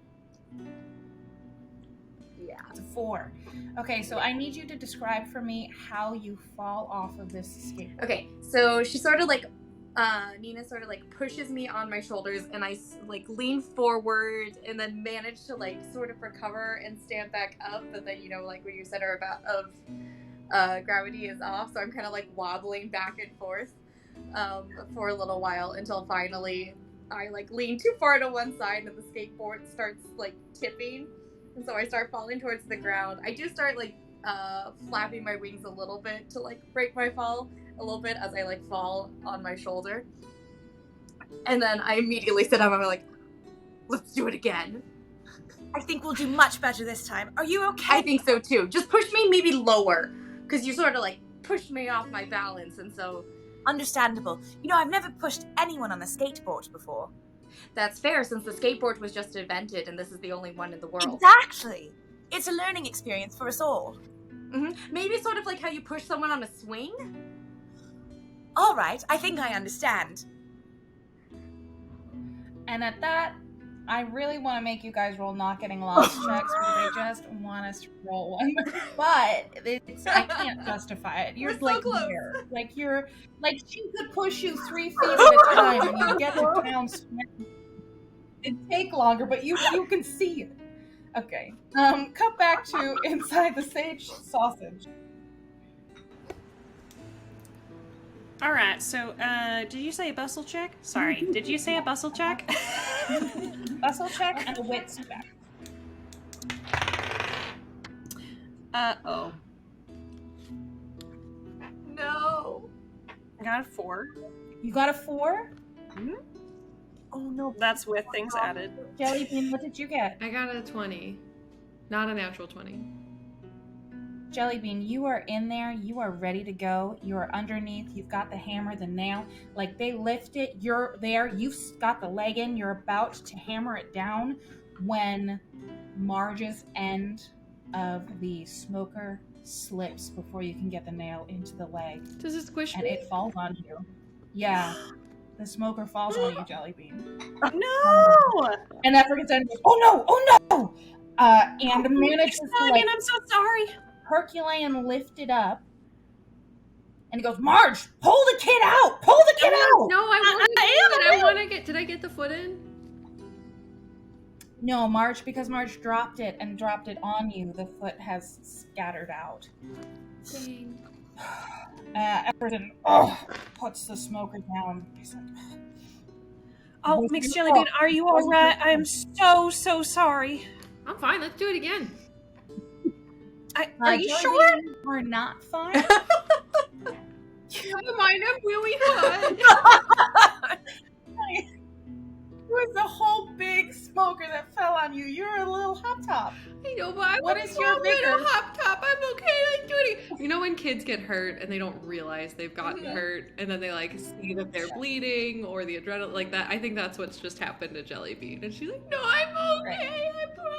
Yeah. It's a 4. Okay, so I need you to describe for me how you fall off of this skateboard. Okay, so she sort of like, Nina sort of like pushes me on my shoulders and I like lean forward and then manage to like sort of recover and stand back up. But then, like when you said her gravity is off, so I'm kind of like wobbling back and forth for a little while until finally I like lean too far to one side and the skateboard starts like tipping, and so I start falling towards the ground. I do start like flapping my wings a little bit to like break my fall a little bit as I like fall on my shoulder, and then I immediately sit up and I'm like, let's do it again. I think we'll do much better this time. Are you okay? I think so too. Just push me maybe lower, because you sort of like pushed me off my balance, and so... Understandable. You know, I've never pushed anyone on a skateboard before. That's fair, since the skateboard was just invented and this is the only one in the world. Exactly. It's a learning experience for us all. Mm-hmm. Maybe sort of like how you push someone on a swing? All right, I think I understand. And at that, I really want to make you guys roll not getting lost checks because I just want us to roll one. But I can't justify it. You're We're so like close. there. Like you're like she could push you 3 feet at a time and you get to town swimming. It'd take longer, but you can see it. Okay. Cut back to inside the sage sausage. All right. So, did you say a bustle check? Sorry. Did you say a bustle check? Bustle check and a wits check. Oh. No. I got a 4. You got a 4? Oh no. That's with things added. Jellybean, what did you get? I got a 20. Not a natural 20. Jellybean, you are in there. You are ready to go. You are underneath. You've got the hammer, the nail. Like they lift it. You're there. You've got the leg in. You're about to hammer it down when Marge's end of the smoker slips before you can get the nail into the leg. Does it squish And me? it falls on you. Yeah. The smoker falls on you, Jellybean. No! And African's end goes, oh no! Oh no! And manages to like I'm so sorry. Herculean lift it up, and he goes, Marge, pull the kid out! Pull the kid out! No, I want to do it. I want to get... Did I get the foot in? No, Marge, because Marge dropped it and dropped it on you, the foot has scattered out. Dang. Everton puts the smoker down. He's like, Oh, Mixed Jellybean, are you all right? I am so sorry. I'm fine. Let's do it again. Are you sure? We're not fine. Never mind. I'm really hot. It was the whole big smoker that fell on you. You're a little Hoptop. I know, but I What want is to your go get vigor? a Hoptop. I'm okay. Let's do it again. You know when kids get hurt and they don't realize they've gotten hurt, and then they like see that they're bleeding or the adrenaline like that? I think that's what's just happened to Jellybean, and she's like, "No, I'm okay. I promise."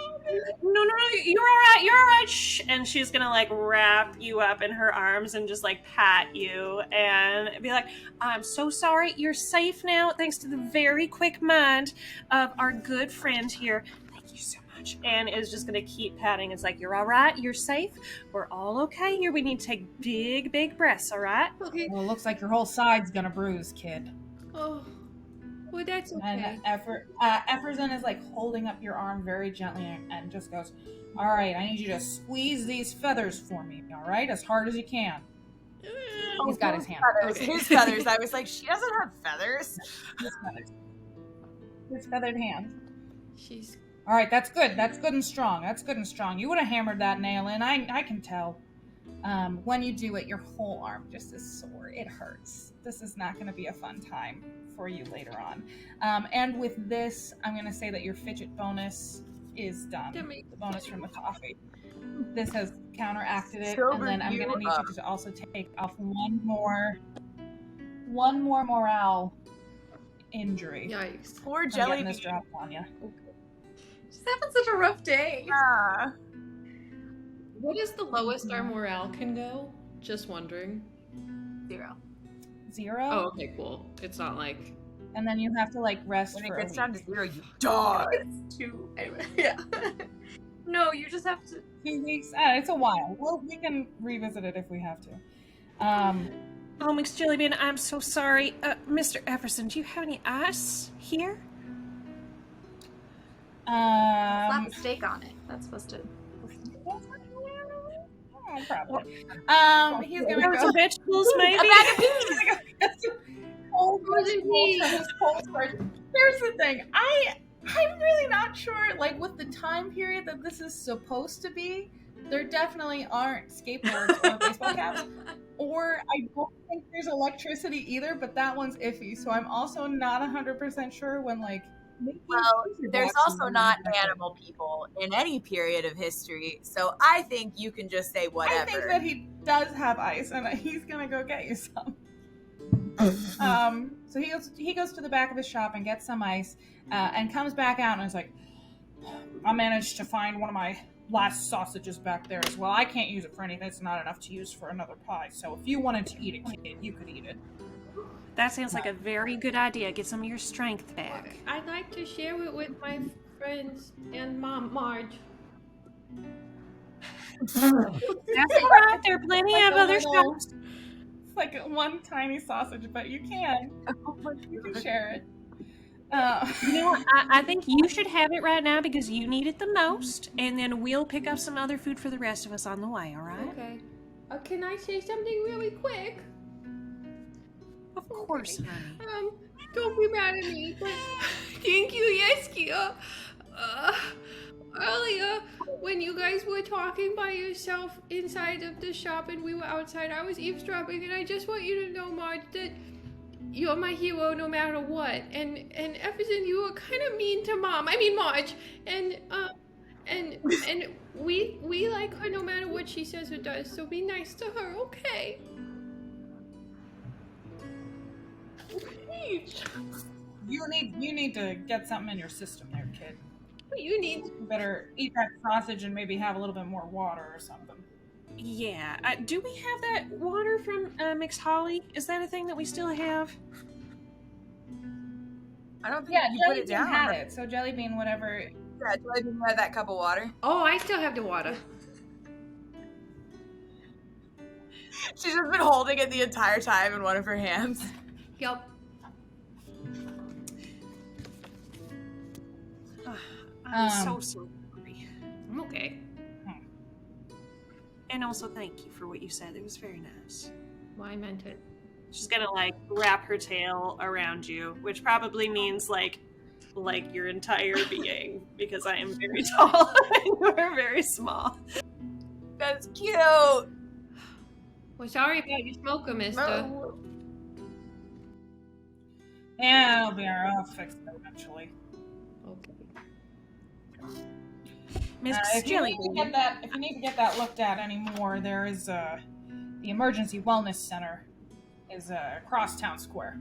No, you're all right, shh. And she's gonna like wrap you up in her arms and just like pat you and be like, I'm so sorry, you're safe now thanks to the very quick mind of our good friend here. Thank you so much. And is just gonna keep patting. It's like, you're all right, you're safe, we're all okay here. We need to take big breaths, all right? Okay. Well, it looks like your whole side's gonna bruise, kid. Oh, well, that's okay. And Efferson is like holding up your arm very gently and just goes, all right, I need you to squeeze these feathers for me, all right? As hard as you can. He's got his hand. Feathers. Okay. His feathers. I was like, she doesn't have feathers. His feathers. His feathered hand. She's All right, that's good. That's good and strong. That's good and strong. You would have hammered that nail in. I can tell. When you do it, your whole arm just is sore. It hurts. This is not going to be a fun time for you later on. And with this, I'm going to say that your fidget bonus is done. Dummy. The bonus from the coffee. This has counteracted it, Sober and then I'm going to you need up. you to also take off one more morale injury. yikes. Poor I'm getting this Jellybean. dropped on you. She's having such a rough day. Yeah. What is the lowest our morale can go? Just wondering. 0. 0. Oh, okay, cool. It's not like And then you have to like rest When for it a gets week. down to 0, you die. It's 2. Anyway, yeah. No, you just have to. 2 weeks. It's a while. We can revisit it if we have to. Oh, Mixed Jellybean, I'm so sorry. Mr. Everson, do you have any ice here? Slap a steak on it. That's supposed to. Oh, probably. He's gonna There were go. some vegetables, maybe. A bag of peas. He's gonna go get some cold vegetables from his cold storage. Here's the thing. I'm really not sure, like, with the time period that this is supposed to be, there definitely aren't skateboards or baseball caps. Or I don't think there's electricity either, but that one's iffy. So I'm also not 100% sure when, like, Well, there's also not animal people in any period of history, so I think you can just say whatever. I think that he does have ice, and he's gonna go get you some. So he goes to the back of his shop and gets some ice, and comes back out and is like, I managed to find one of my last sausages back there as well. I can't use it for anything. It's not enough to use for another pie. So if you wanted to eat it, kid, you could eat it. That sounds like a very good idea. Get some of your strength back. I'd like to share it with my friends and Mom, Marge. That's all right. There are plenty Like of a other little- shops. It's like one tiny sausage, but you can share it. You know what? I think you should have it right now because you need it the most, and then we'll pick up some other food for the rest of us on the way, all right? Okay. Can I say something really quick? Of course, honey. Don't be mad at me, but thank you, Yeskia. Earlier, when you guys were talking by yourself inside of the shop and we were outside, I was eavesdropping, and I just want you to know, Marge, that you're my hero no matter what. And Everson, you were kind of mean to Marge, and we like her no matter what she says or does. So be nice to her, okay? You need to get something in your system there, kid. You need. You better eat that sausage and maybe have a little bit more water or something. Yeah. Do we have that water from Mixed Holly? Is that a thing that we still have? I don't think Yeah, you put it Jellybean down. had it. So Jellybean, whatever. Yeah, Jellybean had that cup of water. Oh, I still have the water. She's just been holding it the entire time in one of her hands. Yup. I'm so sorry. I'm okay. And also thank you for what you said. It was very nice. Well, I meant it. She's gonna like wrap her tail around you, which probably means like your entire being, because I am very tall and you are very small. That's cute. Well, sorry about your smoker, mister. Yeah, it'll be alright. I'll fix it eventually. Okay. Miss If you need to Jellybean. get that looked at anymore, there is the emergency wellness center is across town square.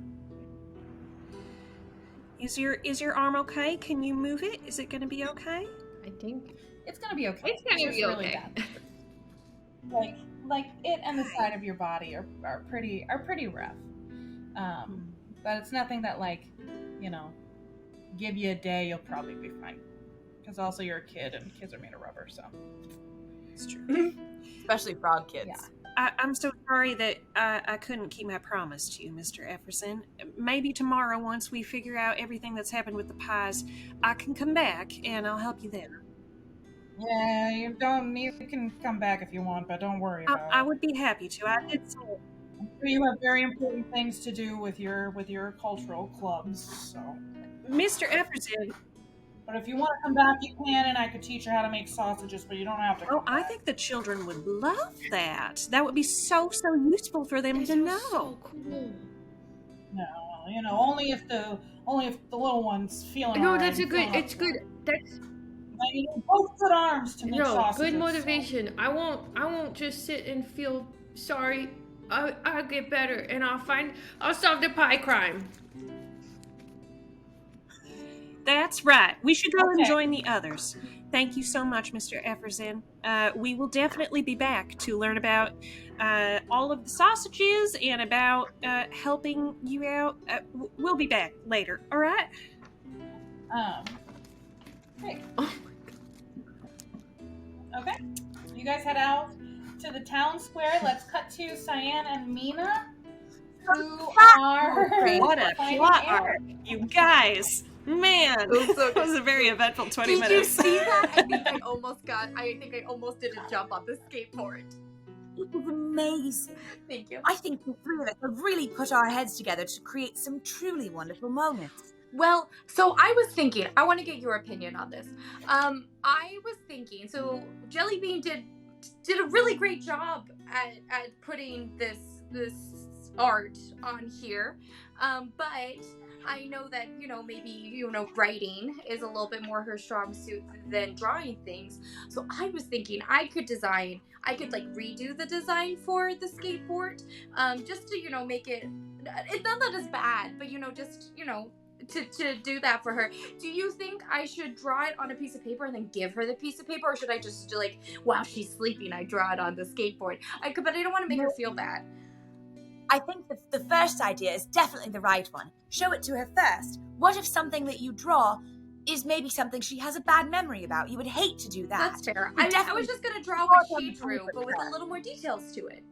Is your arm okay? Can you move it? Is it gonna be okay? I think It's gonna be okay. it's gonna just be really okay. bad. Like it and the side of your body are pretty rough. But it's nothing that, like, you know, give you a day, you'll probably be fine. Because also you're a kid and kids are made of rubber, so. It's true. Especially frog kids. Yeah. I'm so sorry that I couldn't keep my promise to you, Mr. Efferson. Maybe tomorrow, once we figure out everything that's happened with the pies, I can come back and I'll help you then. Yeah, you can come back if you want, but don't worry about I it. would be happy to. I did say I'm sure you have very important things to do with your cultural clubs, so. Mr. Efferson. But if you want to come back, you can, and I could teach you how to make sausages, but you don't have to come Oh, I back. think the children would love that. That would be so useful for them to know. So cool. No, you know, only if the little one's feeling No, alright that's a and good. feeling It's up good. for it. That's But you need both good arms to make no sausages. good so- motivation. I won't just sit and feel sorry. I'll get better, and I'll solve the pie crime. That's right. We should go and Okay. join the others. Thank you so much, Mr. Efferson. We will definitely be back to learn about all of the sausages and about helping you out. We'll be back later, all right? Hey. Okay. You guys head out to the town square. Let's cut to Cyan and Mina, who are What a finding plot air. arc. You guys. Man, was so that was a very eventful 20 Did minutes. you see that? I think I almost did a jump on the skateboard. It was amazing. Thank you. I think the three of us have really put our heads together to create some truly wonderful moments. Well, so I was thinking, I want to get your opinion on this. I was thinking, so Jellybean did a really great job at putting this art on here. But I know that, maybe, writing is a little bit more her strong suit than drawing things. So I was thinking I could redo the design for the skateboard, just to, make it's not that it's bad, but, just, to do that for her. Do you think I should draw it on a piece of paper and then give her the piece of paper, or should I just while she's sleeping, I draw it on the skateboard? But I don't want to make her feel bad. I think the first idea is definitely the right one. Show it to her first. What if something that you draw is maybe something she has a bad memory about? You would hate to do that. That's fair. I was just going to draw what she drew, but with a little more details to it.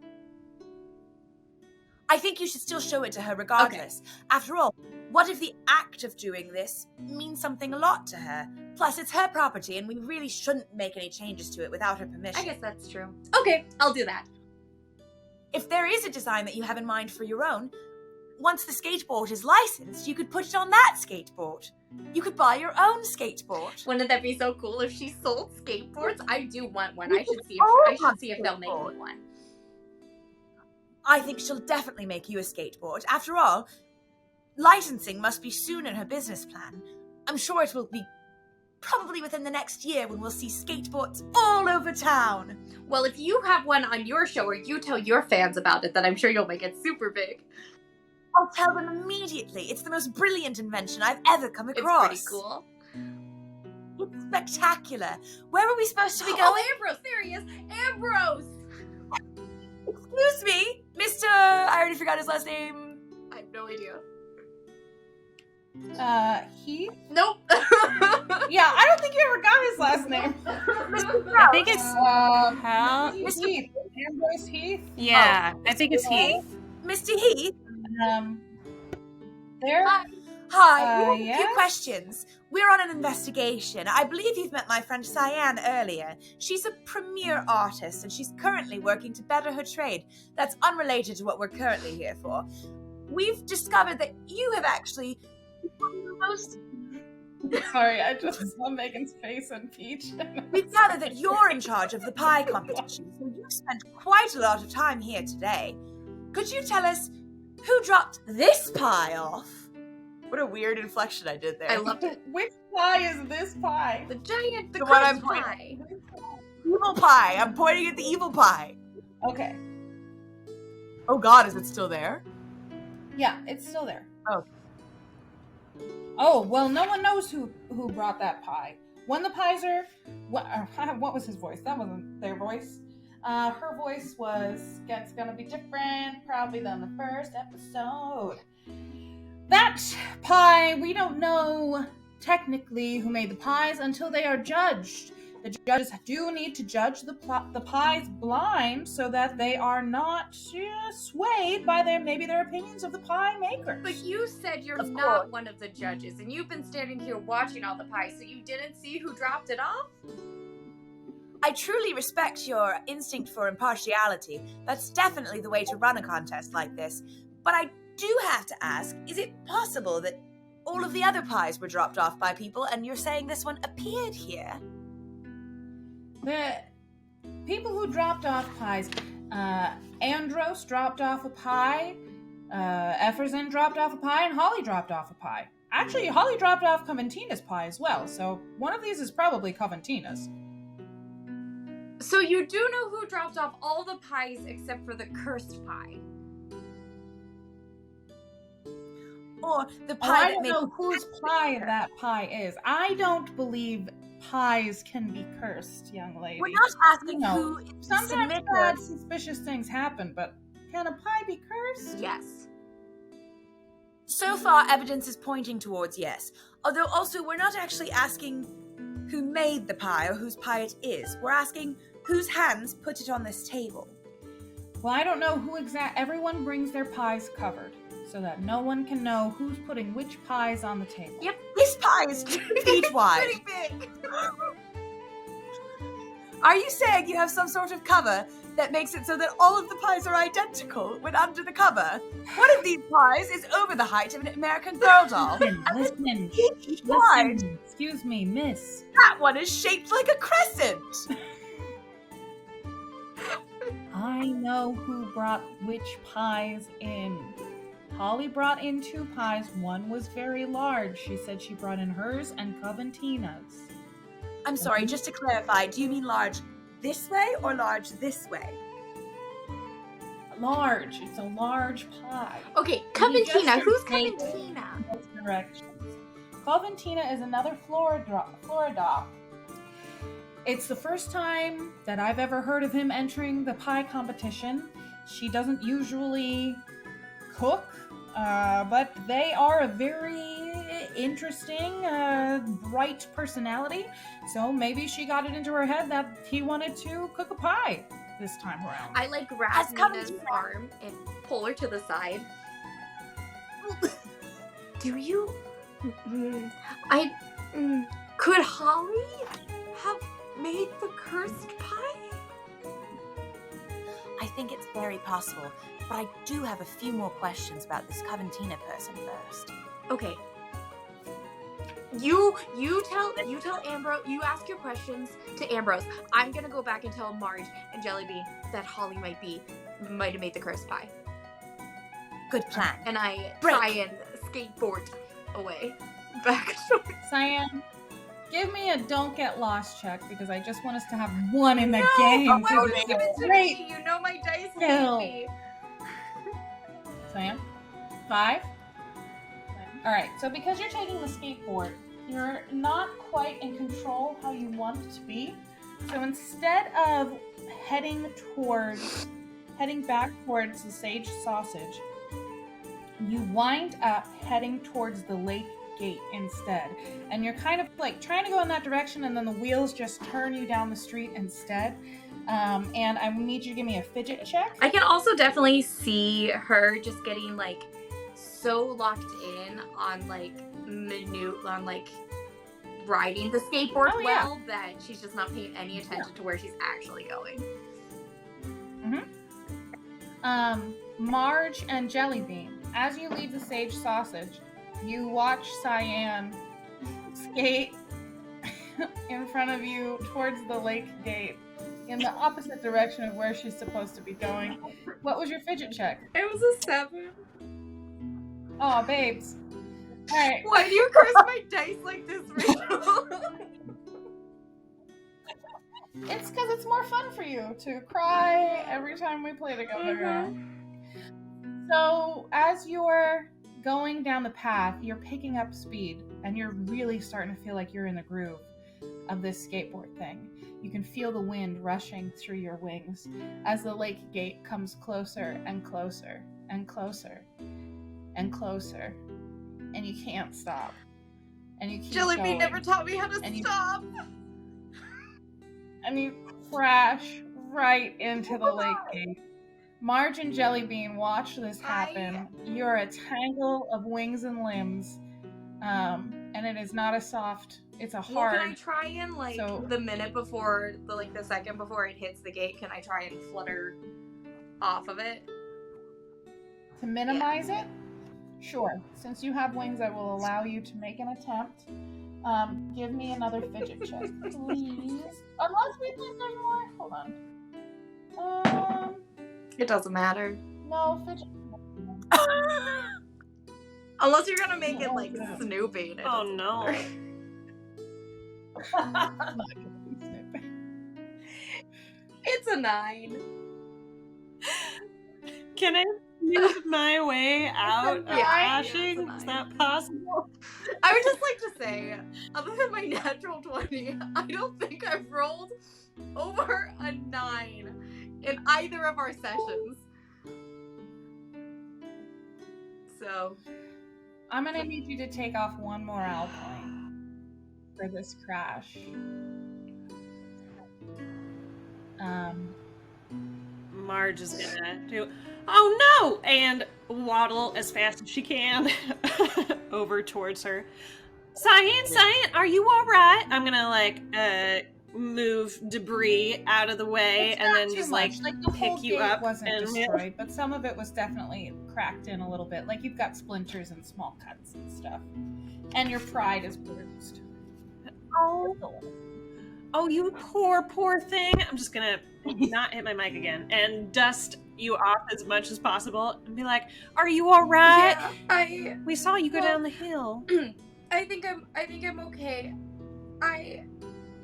I think you should still show it to her regardless. Okay. After all, what if the act of doing this means something a lot to her? Plus, it's her property, and we really shouldn't make any changes to it without her permission. I guess that's true. Okay, I'll do that. If there is a design that you have in mind for your own, once the skateboard is licensed, you could put it on that skateboard. You could buy your own skateboard. Wouldn't that be so cool if she sold skateboards? I do want one. I should see if they'll make me one. I think she'll definitely make you a skateboard. After all, licensing must be soon in her business plan. I'm sure it will be probably within the next year when we'll see skateboards all over town. Well, if you have one on your show or you tell your fans about it, then I'm sure you'll make it super big. I'll tell them immediately. It's the most brilliant invention I've ever come across. It's pretty cool. It's spectacular. Where are we supposed to be going? Oh, Ambrose! There he is! Ambrose! Excuse me, Mr. I already forgot his last name. I have no idea. Heath? Nope. Yeah, I don't think you ever got his last name. I think it's Heath. Ambrose Heath? Yeah, I think it's Heath. Mr. Heath? There? Hi, we have a few questions. We're on an investigation. I believe you've met my friend Cyan earlier. She's a premier artist, and she's currently working to better her trade. That's unrelated to what we're currently here for. We've discovered that you have actually... Sorry, I just saw Megan's face on Peach. We've gathered that you're in charge of the pie competition, so you've spent quite a lot of time here today. Could you tell us who dropped this pie off? What a weird inflection I did there. I loved it. Which pie is this pie? The giant, the one I'm pie. Evil pie. I'm pointing at the evil pie. Okay. Oh God, is it still there? Yeah, it's still there. Oh. Oh, well, no one knows who brought that pie. When the Pizer... What was his voice? That wasn't their voice. Her voice was... It's gonna be different, probably than the first episode. That pie, we don't know technically who made the pies until they are judged. The judges do need to judge the pies blind so that they are not swayed by their opinions of the pie maker. But you said you're not one of the judges, and you've been standing here watching all the pies, so you didn't see who dropped it off? I truly respect your instinct for impartiality. That's definitely the way to run a contest like this. But I do have to ask, is it possible that all of the other pies were dropped off by people and you're saying this one appeared here? The people who dropped off pies, Andros dropped off a pie, Efferson dropped off a pie, and Holly dropped off a pie. Actually, Holly dropped off Coventina's pie as well, so one of these is probably Coventina's. So you do know who dropped off all the pies except for the cursed pie? Or the pie I don't know whose pie that pie is. I don't believe pies can be cursed, young lady. We're not asking who sometimes bad, suspicious things happen, but can a pie be cursed? Yes. So far, evidence is pointing towards yes. Although also, we're not actually asking who made the pie or whose pie it is. We're asking whose hands put it on this table. Well, I don't know who everyone brings their pies covered, so that no one can know who's putting which pies on the table. Yep, this pie is 2 feet wide. Pretty big. Are you saying you have some sort of cover that makes it so that all of the pies are identical when under the cover? One of these pies is over the height of an American Girl doll. Listen, Why? listen. Excuse me, miss. That one is shaped like a crescent. I know who brought which pies in. Holly brought in 2 pies. One was very large. She said she brought in hers and Coventina's. I'm sorry, just to clarify, do you mean large this way or large this way? Large. It's a large pie. Okay, You Coventina. just Who's made it Coventina? in both directions. Coventina is another Floridop. It's the first time that I've ever heard of him entering the pie competition. She doesn't usually cook, but they are a very interesting, bright personality. So maybe she got it into her head that he wanted to cook a pie this time around. I like grab Has Mina's Coventina- arm and pull her to the side. Do you? Could Holly have made the cursed pie? I think it's very possible, but I do have a few more questions about this Coventina person first. Okay. You tell Ambrose. You ask your questions to Ambrose. I'm gonna go back and tell Marge and Jellybean that Holly might have made the cursed pie, Good plan. and I Break. try and skateboard away back towards. Cyan, give me a don't get lost check because I just want us to have one in the No, game. why to would you make give it it to great. me? You know my dice No. hate me. Cyan, 5. All right. So because you're taking the skateboard, you're not quite in control how you want it to be. So instead of heading back towards the sage sausage, you wind up heading towards the lake gate instead. And you're kind of like trying to go in that direction, and then the wheels just turn you down the street instead. And I need you to give me a fidget check. I can also definitely see her just getting like so locked in on like riding the skateboard Oh, yeah. well that she's just not paying any attention to where she's actually going. Marge and Jellybean, as you leave the sage sausage, you watch Cyan skate in front of you towards the lake gate in the opposite direction of where she's supposed to be going. What was your fidget check? It was a 7. Oh, babes. All right. Why do you curse my dice like this, Rachel? It's because it's more fun for you to cry every time we play together. So, as you're going down the path, you're picking up speed, and you're really starting to feel like you're in the groove of this skateboard thing. You can feel the wind rushing through your wings as the lake gate comes closer and closer and closer and closer, and you can't stop. And you keep Jellybean going. never taught me how to And you- stop. And you crash right into the lake gate. Marge and Jellybean watch this happen. You're a tangle of wings and limbs, and it is not a soft. It's a Well, hard. can I try and the minute before the second before it hits the gate? Can I try and flutter off of it? To minimize it, sure. Since you have wings, I will allow you to make an attempt. Give me another fidget check, please. Unless we think there's more. Hold on. It doesn't matter. No fidget. Unless you're gonna make it Oh, like God. Snoopy. and it Oh doesn't no. matter. It's not gonna be Snoopy. It's a 9. Can I move my way out of Yeah, crashing? it's a Is 9. that possible? I would just like to say, other than my natural 20, I don't think I've rolled over a 9 in either of our sessions. So, I'm gonna need you to take off one more Alpine for this crash. Marge is gonna do, oh no! And waddle as fast as she can over towards her. Cyan, are you alright? I'm gonna move debris out of the way It's and not then too just much. like the pick whole you gate up wasn't and destroyed, but some of it was definitely cracked in a little bit. Like you've got splinters and small cuts and stuff, and your pride is bruised. Oh, you poor thing. I'm just gonna not hit my mic again and dust you off as much as possible and be like, "Are you all right? Yeah, We saw you go down the hill." I think I'm okay.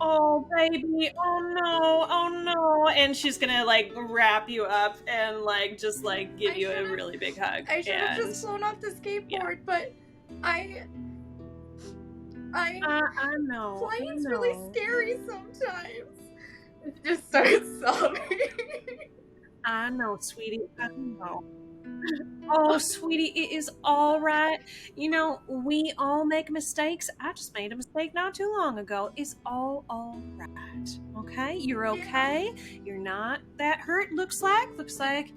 Oh, baby. Oh no. And she's gonna like wrap you up and like just like give you a really big hug. I should have And just flown off the skateboard, yeah. but I know. flying's really scary sometimes. It just starts sobbing. I know, sweetie. I know. Oh, sweetie, it is all right. You know, we all make mistakes. I just made a mistake not too long ago. It's all right. Okay? You're okay. You're not that hurt, looks like. Looks like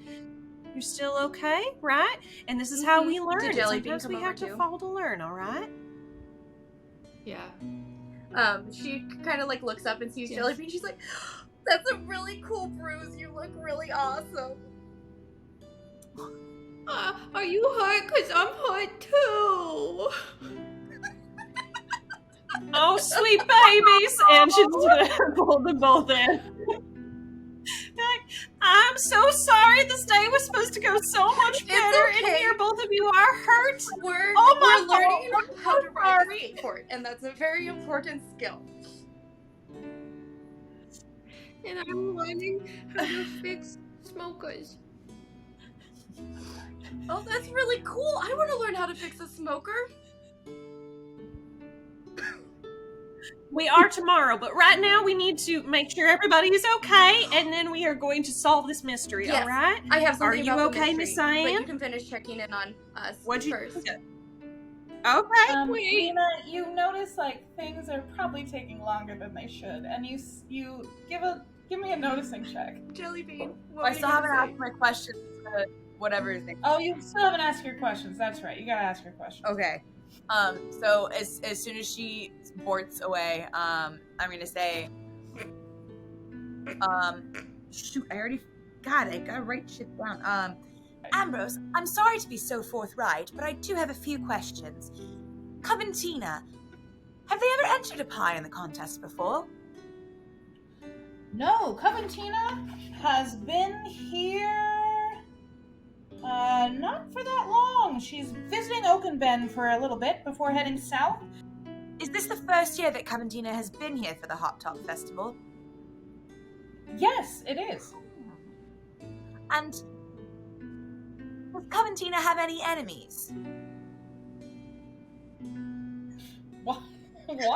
you're still okay, right? And this is how we learn. Did Jellybean Sometimes come we over have to too? fall to learn, all right? Yeah. She kind of like looks up and sees Yes. Jellybean. She's like, "That's a really cool bruise. You look really awesome." Are you hurt? Because I'm hurt too. Oh, sweet babies! And she's gonna pull them both in. Like, I'm so sorry. This day was supposed to go so much better, okay. and here both of you are hurt. We're my learning fault. how to ride Sorry. the skateboard, and that's a very important skill. And I'm learning how to fix smokers. Oh, that's really cool. I want to learn how to fix a smoker. We are tomorrow, but right now we need to make sure everybody is okay, and then we are going to solve this mystery, Yes. all right? I have something Are you about the okay, mystery, Miss Cyan? But you can finish checking in on us What'd you first. Okay, Mina, you notice like things are probably taking longer than they should, and you give me a noticing check. Jellybean, I still haven't asked my questions to whatever his name. Oh, you still haven't asked your questions. That's right. You gotta ask your questions. Okay. So as soon as she boards away, I'm gonna say, shoot, I gotta write shit down. Ambrose, I'm sorry to be so forthright, but I do have a few questions. Coventina, have they ever entered a pie in the contest before? No, Coventina has been here not for that long. She's visiting Oakenbend for a little bit before heading south. Is this the first year that Coventina has been here for the Hoptop Festival? Yes, it is. And does Coventina have any enemies? What? Any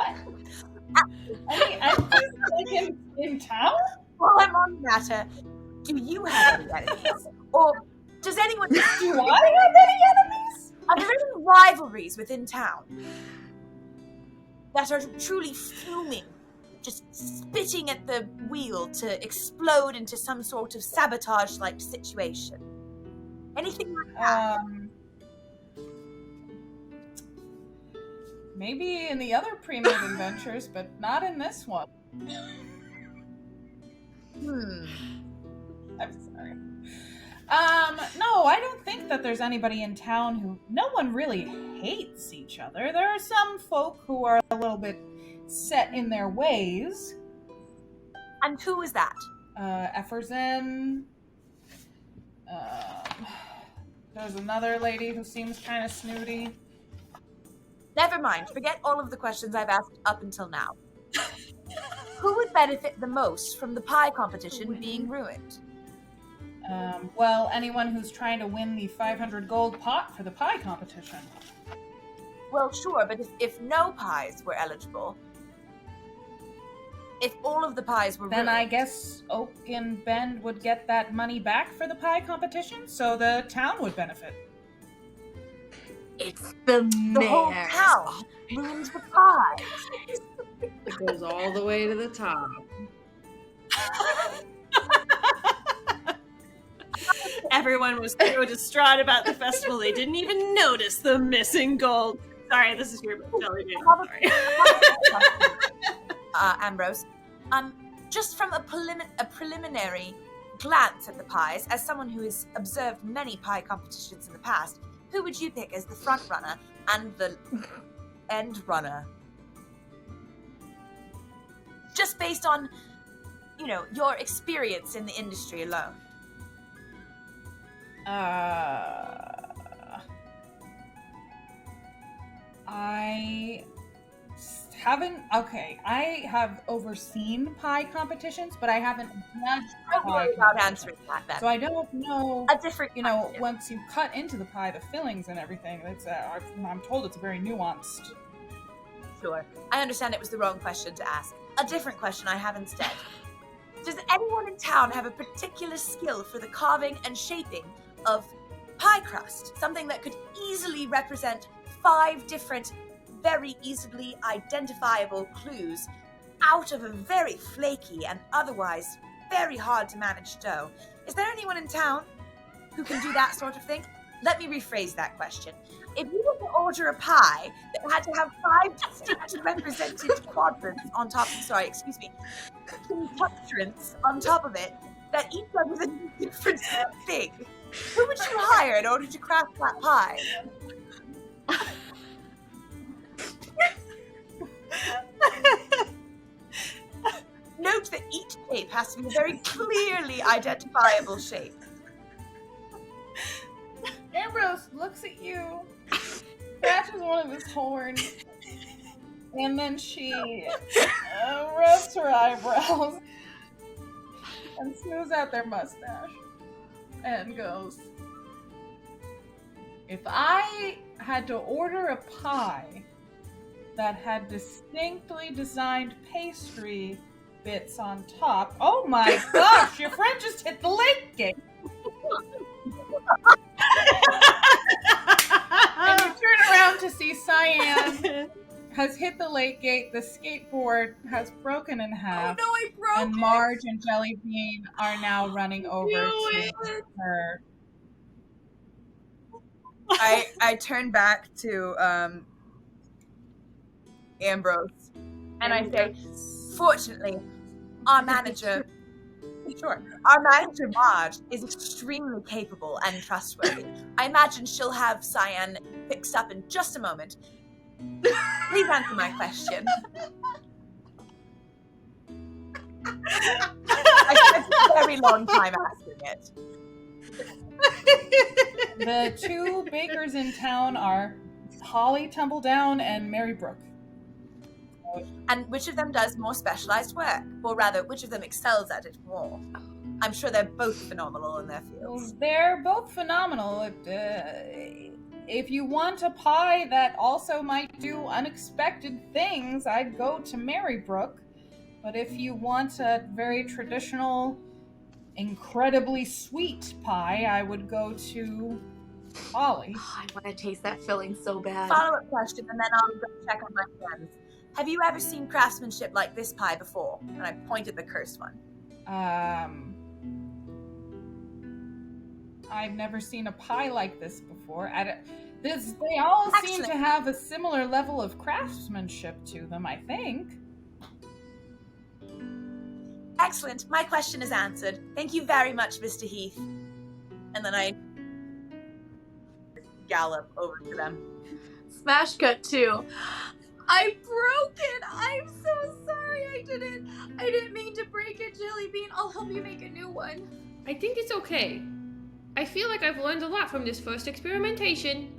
enemies in town? While I'm on the matter, do you have any enemies? Or does anyone... Do I have any enemies? Are there any rivalries within town that are truly fuming, just spitting at the wheel to explode into some sort of sabotage-like situation? Anything like that? Maybe in the other pre-made adventures, but not in this one. I'm sorry. No, I don't think that there's anybody in town who... No one really hates each other. There are some folk who are a little bit set in their ways. And who is that? Effersen. There's another lady who seems kind of snooty. Never mind. Forget all of the questions I've asked up until now. Who would benefit the most from the pie competition being ruined? Well, anyone who's trying to win the 500 gold pot for the pie competition. Well, sure, but if no pies were eligible, if all of the pies were Then ruined, I guess Oakenbend would get that money back for the pie competition, so the town would benefit. It's the the whole mayor. town ruins the pies. It goes all the way to the top. Everyone was so distraught about the festival they didn't even notice the missing gold. Sorry, this is your Jellybean. Sorry. Ambrose, Just from a preliminary glance at the pies, as someone who has observed many pie competitions in the past, who would you pick as the front runner and the end runner? Just based on, your experience in the industry alone. I have overseen pie competitions, but I haven't judged Don't pie worry about competitions. answering that then. So I don't know, A different question. once you cut into the pie, the fillings and everything, I'm told it's very nuanced. Sure. I understand it was the wrong question to ask. A different question I have instead. Does anyone in town have a particular skill for the carving and shaping of pie crust? Something that could easily represent 5 different, very easily identifiable clues out of a very flaky and otherwise very hard to manage dough. Is there anyone in town who can do that sort of thing? Let me rephrase that question. If you were to order a pie that had to have 5 distinct represented quadrants on top, quadrants on top of it, that each represents a different thing, who would you hire in order to craft that pie? Note that each shape has to be a very clearly identifiable shape. Ambrose looks at you, scratches one of his horns, and then she rubs her eyebrows and smooths out their mustache and goes, if I had to order a pie that had distinctly designed pastry bits on top, oh my gosh, your friend just hit the lake gate. And you turn around to see Cyan has hit the lake gate, the skateboard has broken in half, Oh no, I broke and Marge and Jellybean are now running over to her. I turn back to Ambrose and I say, fortunately, our manager Marge is extremely capable and trustworthy. I imagine she'll have Cyan fixed up in just a moment. Please answer my question. I spent a very long time asking it. The 2 bakers in town are Holly Tumbledown and Mary Brooke. And which of them does more specialized work? Or rather, which of them excels at it more? I'm sure they're both phenomenal in their fields. They're both phenomenal. If you want a pie that also might do unexpected things, I'd go to Mary Brooke. But if you want a very traditional, incredibly sweet pie, I would go to Holly. Oh, I want to taste that filling so bad. Follow-up question, and then I'll go check on my friends. Have you ever seen craftsmanship like this pie before? And I point at the cursed one. I've never seen a pie like this before. They all seem to have a similar level of craftsmanship to them, I think. Excellent. My question is answered. Thank you very much, Mr. Heath. And then I gallop over to them. Smash cut 2. I broke it. I'm so sorry. I didn't mean to break it, Jellybean. I'll help you make a new one. I think it's okay. I feel like I've learned a lot from this first experimentation,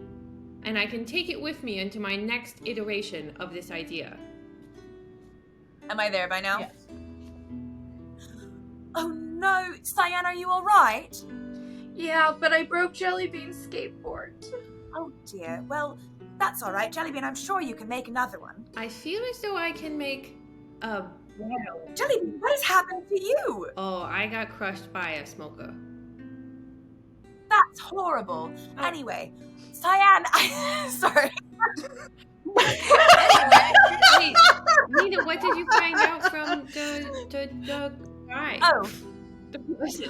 and I can take it with me into my next iteration of this idea. Am I there by now? Yes. Oh no, Cyan, are you alright? Yeah, but I broke Jellybean's skateboard. Oh dear, well, that's alright, Jellybean, I'm sure you can make another one. I feel as though I can make a... Jellybean, what has happened to you? Oh, I got crushed by a smoker. That's horrible. Anyway, Cyan, sorry. Wait, Mina, what did you find out from the guy? Oh,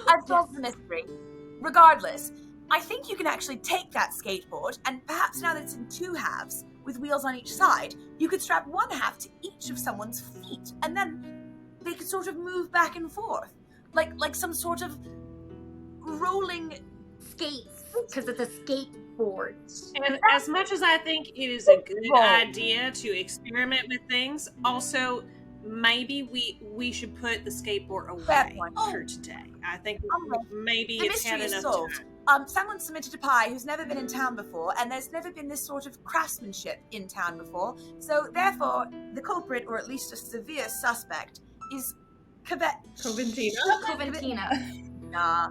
I've solved the mystery. Regardless, I think you can actually take that skateboard, and perhaps now that it's in 2 halves, with wheels on each side, you could strap 1 half to each of someone's feet, and then they could sort of move back and forth, like some sort of rolling Skates, because it's a skateboard. And as much as I think it is a good idea to experiment with things, also maybe we should put the skateboard away for today. I think maybe the it's had mystery is enough solved. time. Someone submitted a pie who's never been in town before, and there's never been this sort of craftsmanship in town before. So therefore, the culprit, or at least a severe suspect, is Coventina.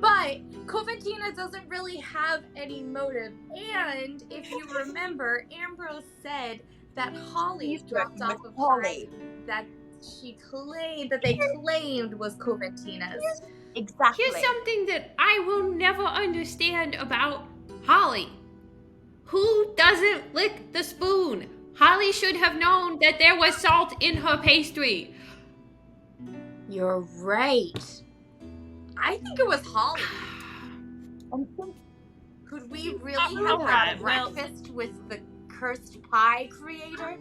But Coventina doesn't really have any motive. And if you remember, Ambrose said that Holly dropped off a pie that they claimed was Coventina's. Exactly. Here's something that I will never understand about Holly. Who doesn't lick the spoon? Holly should have known that there was salt in her pastry. You're right. I think it was Holly. Could we really have had breakfast with the cursed pie creator?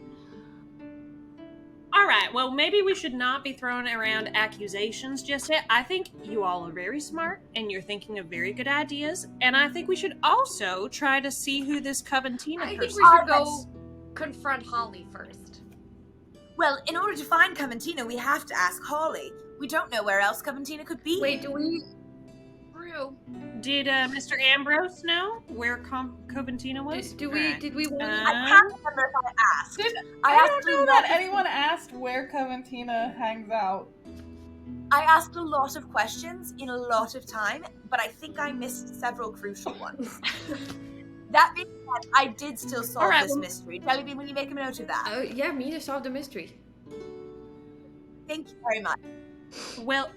All right, well, maybe we should not be throwing around accusations just yet. I think you all are very smart, and you're thinking of very good ideas, and I think we should also try to see who this Coventina person is. I think we should go confront Holly first. Well, in order to find Coventina, we have to ask Holly. We don't know where else Coventina could be. Wait, do we... True. Did Mr. Ambrose know where Coventina was? Did we? I can't remember if I asked. I don't know that anyone asked where Coventina hangs out. I asked a lot of questions in a lot of time, but I think I missed several crucial ones. That being said, I did still solve this mystery. Jellybean, will you make a note of that? Yeah, Mina solved the mystery. Thank you very much. Well,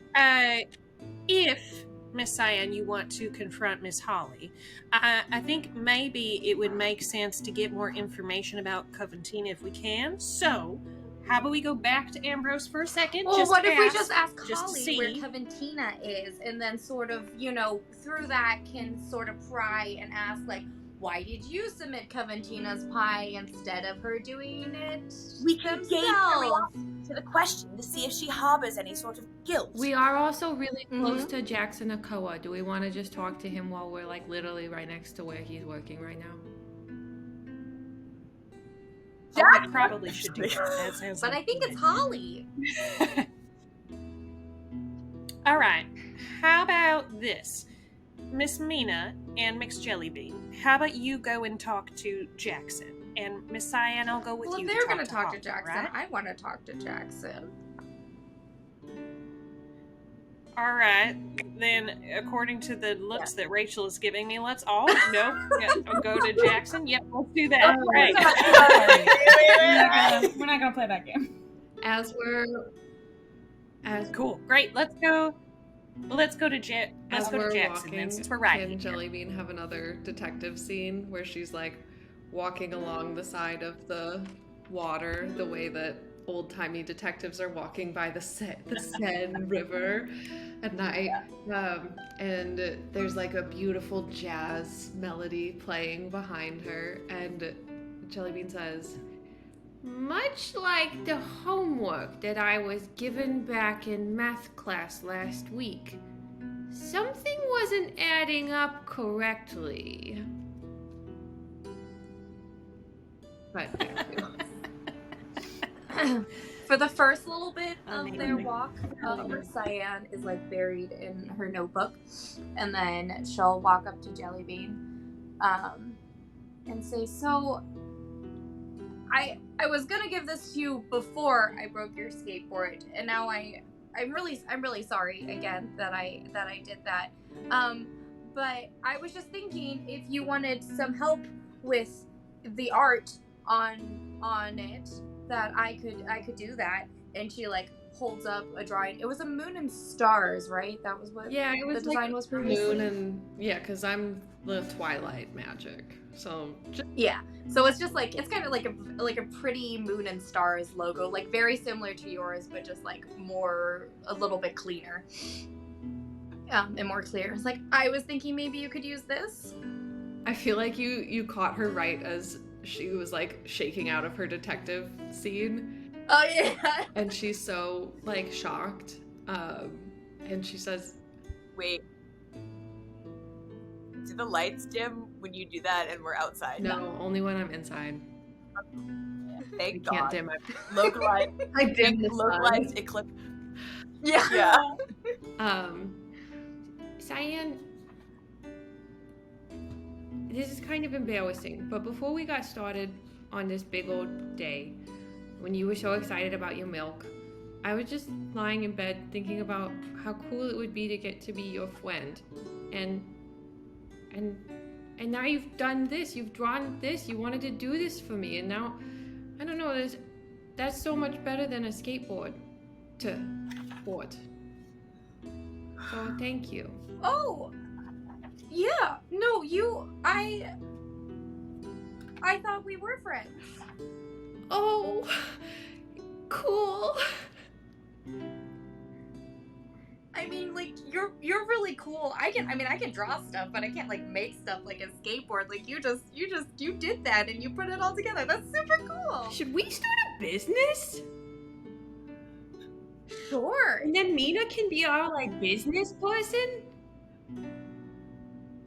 if Miss Cyan, you want to confront Miss Holly, I think maybe it would make sense to get more information about Coventina if we can. So, how about we go back to Ambrose for a second? Well, what if we just ask Holly where Coventina is, and then sort of, through that can sort of pry and ask, like, why did you submit Coventina's pie instead of her doing it? We can gauge the reaction to the question to see if she harbors any sort of guilt. We are also really close to Jackson Okoa. Do we want to just talk to him while we're like literally right next to where he's working right now? I probably should do that. But I think it's Holly. All right. How about this? Miss Mina and Miss Jellybean, how about you go and talk to Jackson? And Miss Cyan, I'll go with you. Well, if they're going to talk Holly, to Jackson, right? I want to talk to Jackson. All right. Then, according to the looks that Rachel is giving me, let's all go to Jackson. Yep, let's do that. Right. We're not going to play that game. Cool. Great. Let's go to Jackson then, since we're right. Can Jellybean have another detective scene where she's like walking along the side of the water the way that old-timey detectives are walking by the Seine River at night, and there's like a beautiful jazz melody playing behind her, and Jellybean says, Much like the homework that I was given back in math class last week, something wasn't adding up correctly. But For the first little bit of their walk, Cyan is like buried in her notebook, and then she'll walk up to Jellybean and say, "So, I was gonna give this to you before I broke your skateboard, and now I'm really sorry again that I did that. But I was just thinking if you wanted some help with the art on it, that I could do that." And she like holds up a drawing. It was a moon and stars, right? That was what it was the design was previously. Moon and because I'm the Twilight magic, so so it's just like it's kind of like a pretty moon and stars logo, like very similar to yours, but just like a little bit cleaner, and more clear. It's like, I was thinking maybe you could use this. I feel like you caught her right as she was like shaking out of her detective scene, Oh yeah. And she's so like shocked. And she says, Wait. Do the lights dim when you do that and we're outside? no, only when I'm inside. Thank I God. can't dim it. Localized, I dim the localized eclipse. Yeah. Yeah. Cyan, this is kind of embarrassing, but before we got started on this big old day, when you were so excited about your milk, I was just lying in bed thinking about how cool it would be to get to be your friend. And now you've done this, you've drawn this, you wanted to do this for me, and now, I don't know, that's so much better than a skateboard to board. So thank you. Oh. Yeah. No, I thought we were friends. Oh, cool. I mean, like, you're really cool. I can draw stuff, but I can't like make stuff like a skateboard. Like you did that and you put it all together. That's super cool. Should we start a business? Sure. And then Mina can be our like business person?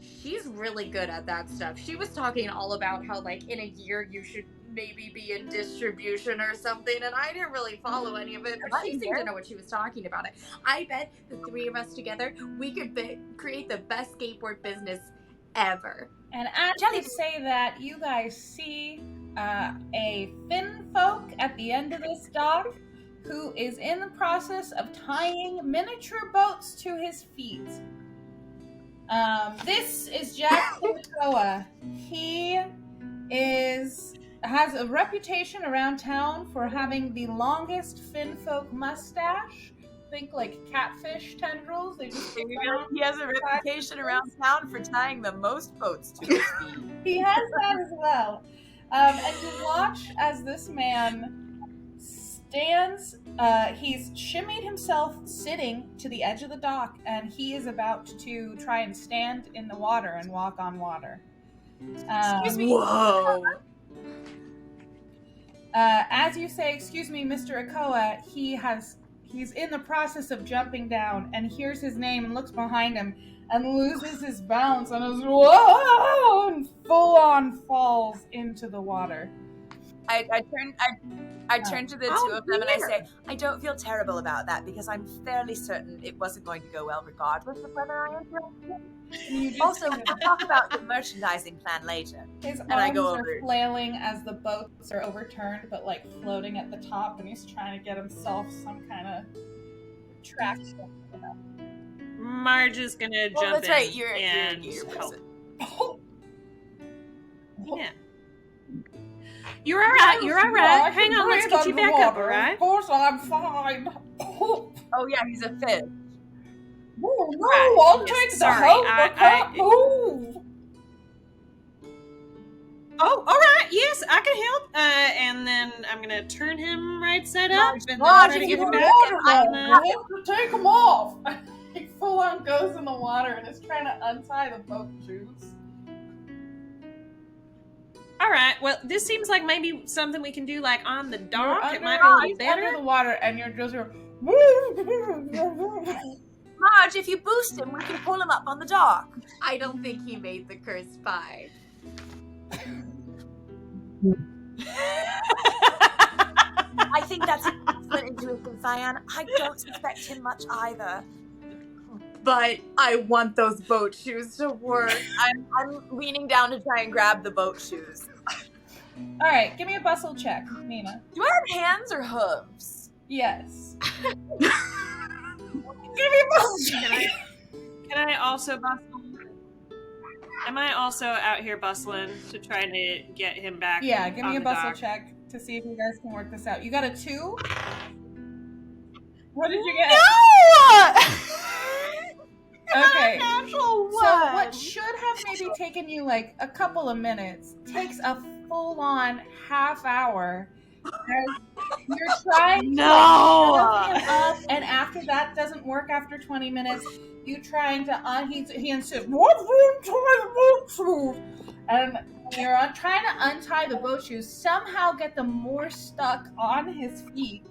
She's really good at that stuff. She was talking all about how like in a year you should maybe be in distribution or something, and I didn't really follow any of it, but she seemed to know what she was talking about. I bet the three of us together, we could create the best skateboard business ever. And as you say that, you guys see a Finn folk at the end of this dock who is in the process of tying miniature boats to his feet. This is Jackson Koa. He has a reputation around town for having the longest Finn folk mustache. Think like catfish tendrils. They just He has a reputation around town for tying the most boats to his feet. He has that as well. And you watch as this man stands, he's shimmied himself sitting to the edge of the dock, and he is about to try and stand in the water and walk on water. Excuse me. Whoa. As you say, excuse me, Mr. Akoa, he's in the process of jumping down and hears his name and looks behind him and loses his balance and is whoa, and full on falls into the water. I turn to the two of them and I say, I don't feel terrible about that because I'm fairly certain it wasn't going to go well regardless of whether I interrupted. Also, we'll talk about the merchandising plan later. His And arms I go are over. flailing as the boats are overturned, but like floating at the top, and he's trying to get himself some kind of traction. Marge is gonna jump That's in right, you're and a help. Oh, Yeah. You're all right. You're all right. Hang on. Let's get you back up. All right. Of course, I'm fine. Oh yeah, he's a fish. Oh, no, Right, I'll yes, take the sorry, help. I can't move. Oh, all right. Yes, I can help. And then I'm gonna turn him right side up and then Marge, try to if get you him want back. water, And, I have to take him off. He full on goes in the water and is trying to untie the boat shoes. all right. Well, this seems like maybe something we can do like on the dock. You're It might be a little he's better. under the water, and you're just Marge, if you boost him, we can pull him up on the dock. I don't think he made the cursed pie. I think that's an excellent intuition, Cyan. I don't suspect him much either. But I want those boat shoes to work. I'm leaning down to try and grab the boat shoes. All right, give me a bustle check, Mina. Do I have hands or hooves? Yes. Give me a bustle check. Can I also bustle? Am I also out here bustling to try to get him back? Yeah, give me on a the bustle dock? check to see if you guys can work this out. You got a 2? What did you get? Okay. Natural one. So what should have maybe taken you like a couple of minutes takes a full-on half hour. As you're trying to shove him up, and after that doesn't work after 20 minutes, you trying to he insists, "What room to my boat shoes?" And you're trying to untie the boat shoes, somehow get them more stuck on his feet.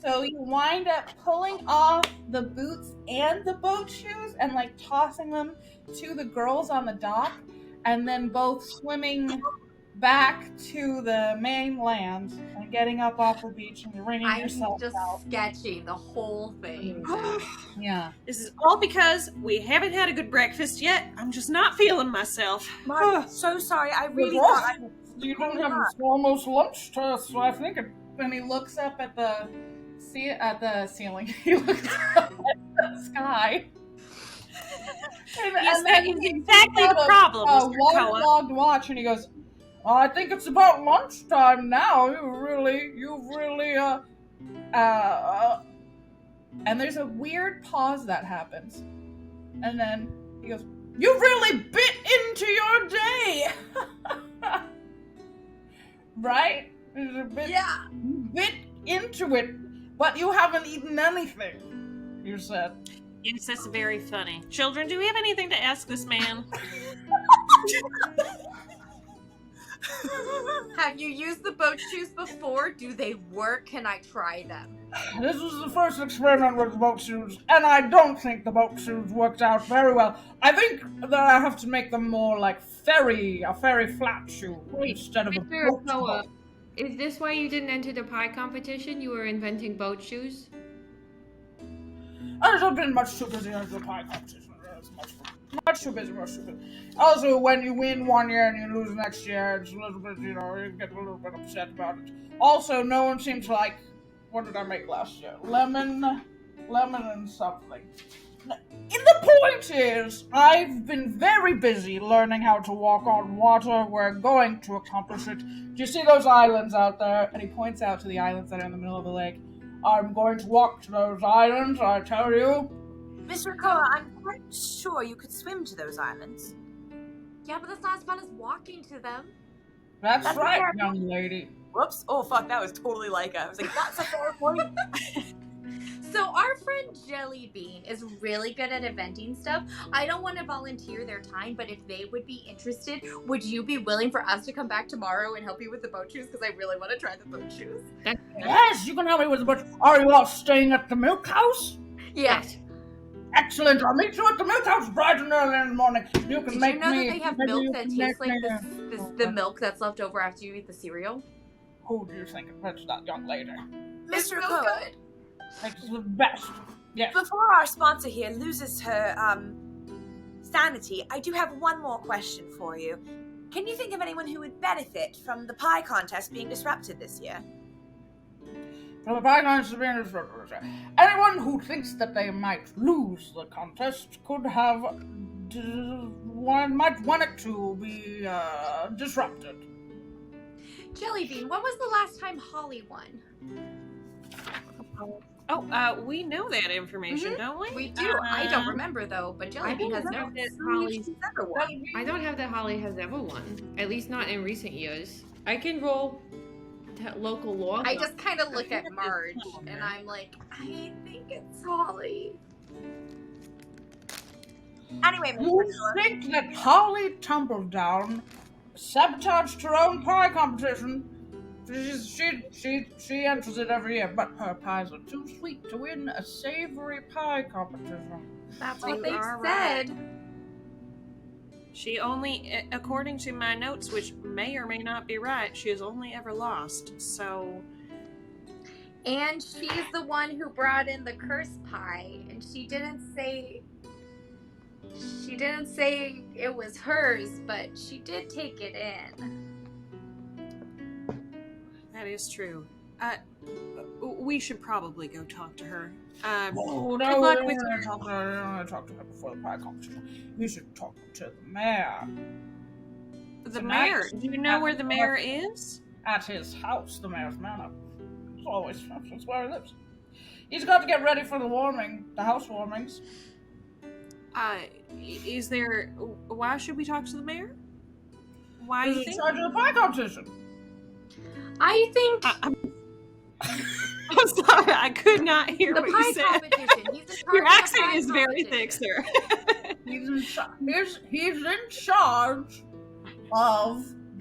So you wind up pulling off the boots and the boat shoes and like tossing them to the girls on the dock, and then both swimming back to the mainland and getting up off the beach and wringing I'm yourself just out. sketching the whole thing. Yeah. This is all because we haven't had a good breakfast yet. I'm just not feeling myself. Marge, so sorry. I really thought You don't have it's almost lunchtime, so I think it. And he looks up at the ceiling. He looks up at the sky. Yes, that is exactly the problem, Mr. Koa. Waterlogged watch, and he goes, I think it's about lunchtime now. You've really, and there's a weird pause that happens. And then he goes, you really bit into your day! Right? There's a bit, you bit into it, but you haven't eaten anything, you said. Yes, that's very funny. Children, do we have anything to ask this man? Have you used the boat shoes before? Do they work? Can I try them? This was the first experiment with boat shoes, and I don't think the boat shoes worked out very well. I think that I have to make them more like a very flat shoe instead of a boat Koa, shoe. is this why you didn't enter the pie competition? You were inventing boat shoes? I've been much too busy as the pie competition. Much too busy. Also, when you win one year and you lose next year, it's a little bit, you get a little bit upset about it. Also, no one seems to like, what did I make last year? Lemon and something. The point is, I've been very busy learning how to walk on water. We're going to accomplish it. Do you see those islands out there? And he points out to the islands that are in the middle of the lake. I'm going to walk to those islands, I tell you. Mr. Koa, I'm quite sure you could swim to those islands. Yeah, but that's not as fun as walking to them. That's right, fair. young lady. Whoops. Oh, fuck, that was totally Leica. I was like, that's a fair point. So our friend Jellybean is really good at inventing stuff. I don't want to volunteer their time, but if they would be interested, would you be willing for us to come back tomorrow and help you with the boat shoes? Because I really want to try the boat shoes. Yes, you can help me with the boat. Are you all staying at the milk house? Yes. Excellent. I'll meet you at the milk house bright and early in the morning. You can Did make you know me. that they have maybe milk you that can tastes make like me- the milk that's left over after you eat the cereal? Who do you think invented that young lady? It's Mr. so Koa, good. It's the best. Yes. before our sponsor here loses her sanity, I do have one more question for you. Can you think of anyone who would benefit from the pie contest being disrupted this year? From the pie contest being disrupted. Anyone who thinks that they might lose the contest could have might want it to be disrupted. Jellybean, when was the last time Holly won? Oh, we know that information, don't we? We do. I don't remember though, but Jellybean has no. I don't have that Holly has ever won. At least not in recent years. I can roll local law. I just kind of look at Marge and I'm like, I think it's Holly. Anyway, You think that Holly Tumbledown sabotaged her own pie competition? She enters it every year, but her pies are too sweet to win a savory pie competition. That's what they are said. right. She only, according to my notes, which may or may not be right, she has only ever lost. So, And she's the one who brought in the curse pie, and she didn't say it was hers, but she did take it in. that is true. We should probably go talk to her. Oh, good no, luck we with don't your... talk to her. I don't talk to her before the pie competition. You should talk to the mayor. The Tonight, mayor. Do you know where the mayor is? At his house, the mayor's manor. It's always that's where he lives. He's got to get ready for the house warmings. Is there... Why should we talk to the mayor? Why do you He's in think... charge of the pie competition. I think I'm sorry, I could not hear the what pie you said. competition. He's in charge Your of the accent pie is very competition. thick, sir. He's in charge of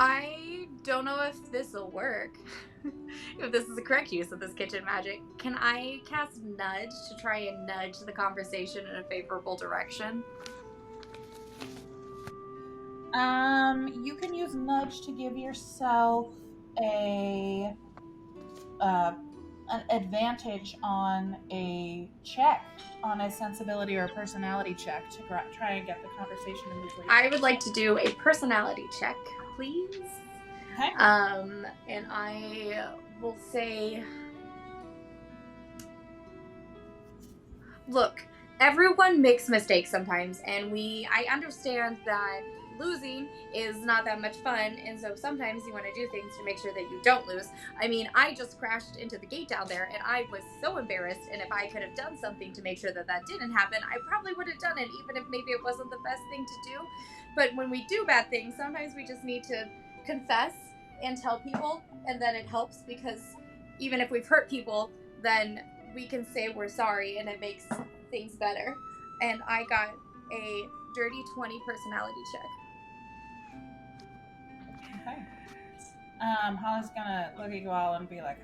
I don't know if this will work. If this is the correct use of this kitchen magic. Can I cast Nudge to try and nudge the conversation in a favorable direction? You can use Nudge to give yourself an advantage on a check, on a sensibility or personality check to try and get the conversation to move forward. I would like to do a personality check, please. Okay. And I will say, look, everyone makes mistakes sometimes, and I understand that losing is not that much fun, and so sometimes you want to do things to make sure that you don't lose. I mean, I just crashed into the gate down there, and I was so embarrassed, and if I could have done something to make sure that that didn't happen, I probably would have done it, even if maybe it wasn't the best thing to do. But when we do bad things, sometimes we just need to confess and tell people, and then it helps, because even if we've hurt people, then we can say we're sorry, and it makes things better. And I got a dirty 20 personality check. Okay. Holly's gonna look at you all and be like,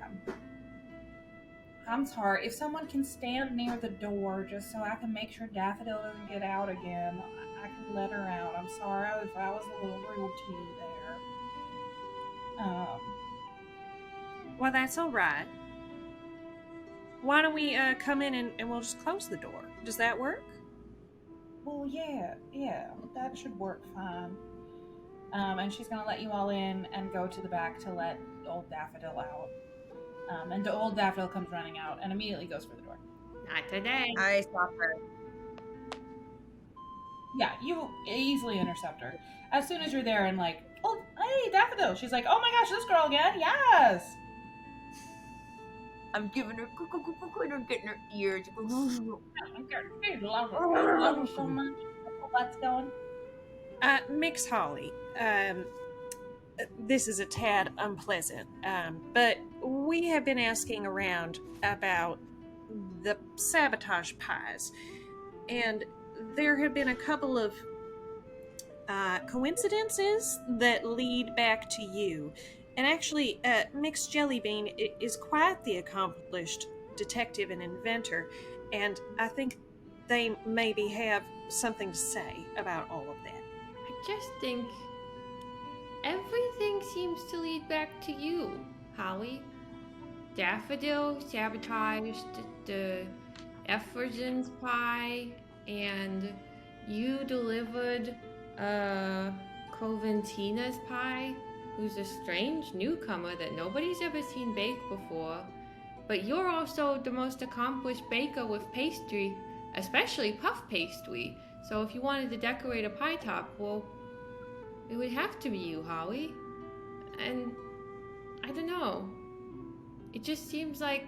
I'm sorry. If someone can stand near the door just so I can make sure Daffodil doesn't get out again, I can let her out. I'm sorry if I was a little rude to you there. Well, that's all right. Why don't we come in and we'll just close the door? Does that work? Well, yeah, that should work fine. And she's gonna let you all in and go to the back to let old Daffodil out. And the old Daffodil comes running out and immediately goes for the door. Not today. I stop her. Yeah, you easily intercept her. As soon as you're there and like, oh, hey, Daffodil. She's like, oh my gosh, this girl again? Yes! I'm giving her and I'm getting her ears. I love her so much. What's going? Mix Holly, this is a tad unpleasant, but we have been asking around about the sabotage pies, and there have been a couple of coincidences that lead back to you. And actually, Mix Jellybean is quite the accomplished detective and inventor, and I think they maybe have something to say about all of that. I just think everything seems to lead back to you, Holly. Daffodil sabotaged the Efferson's pie, and you delivered Coventina's pie, who's a strange newcomer that nobody's ever seen bake before. But you're also the most accomplished baker with pastry, especially puff pastry. So if you wanted to decorate a pie top, well, it would have to be you, Holly. And I don't know. It just seems like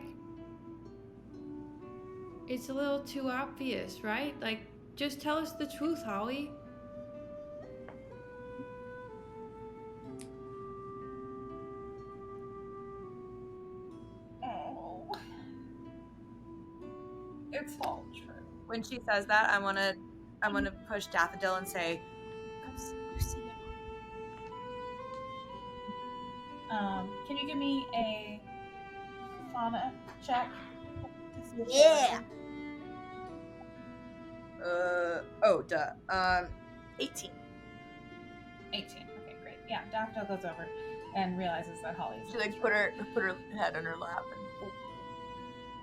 it's a little too obvious, right? Like, just tell us the truth, Holly. Oh. It's all true. When she says that, I wanna push Daffodil and say, "Come see Lucy." Can you give me a fauna check? Yeah. 18. 18. Okay, great. Yeah, Daffodil goes over and realizes that Holly's. She like put her head on her lap and.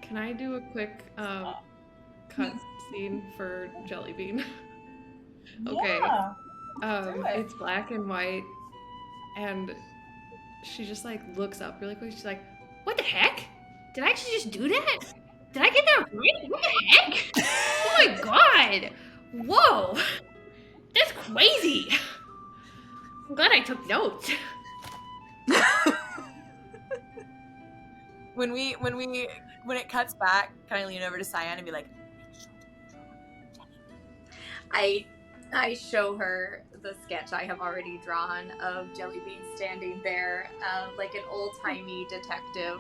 Can I do a quick cut scene for Jellybean? Okay. Yeah. It's black and white, and she just like looks up really quick. She's like, What the heck? Did I actually just do that? Did I get that right? What the heck? Oh my god! Whoa! That's crazy! I'm glad I took notes. When it cuts back, can I lean over to Cyan and be like, I show her the sketch I have already drawn of Jellybean standing there, like an old-timey detective,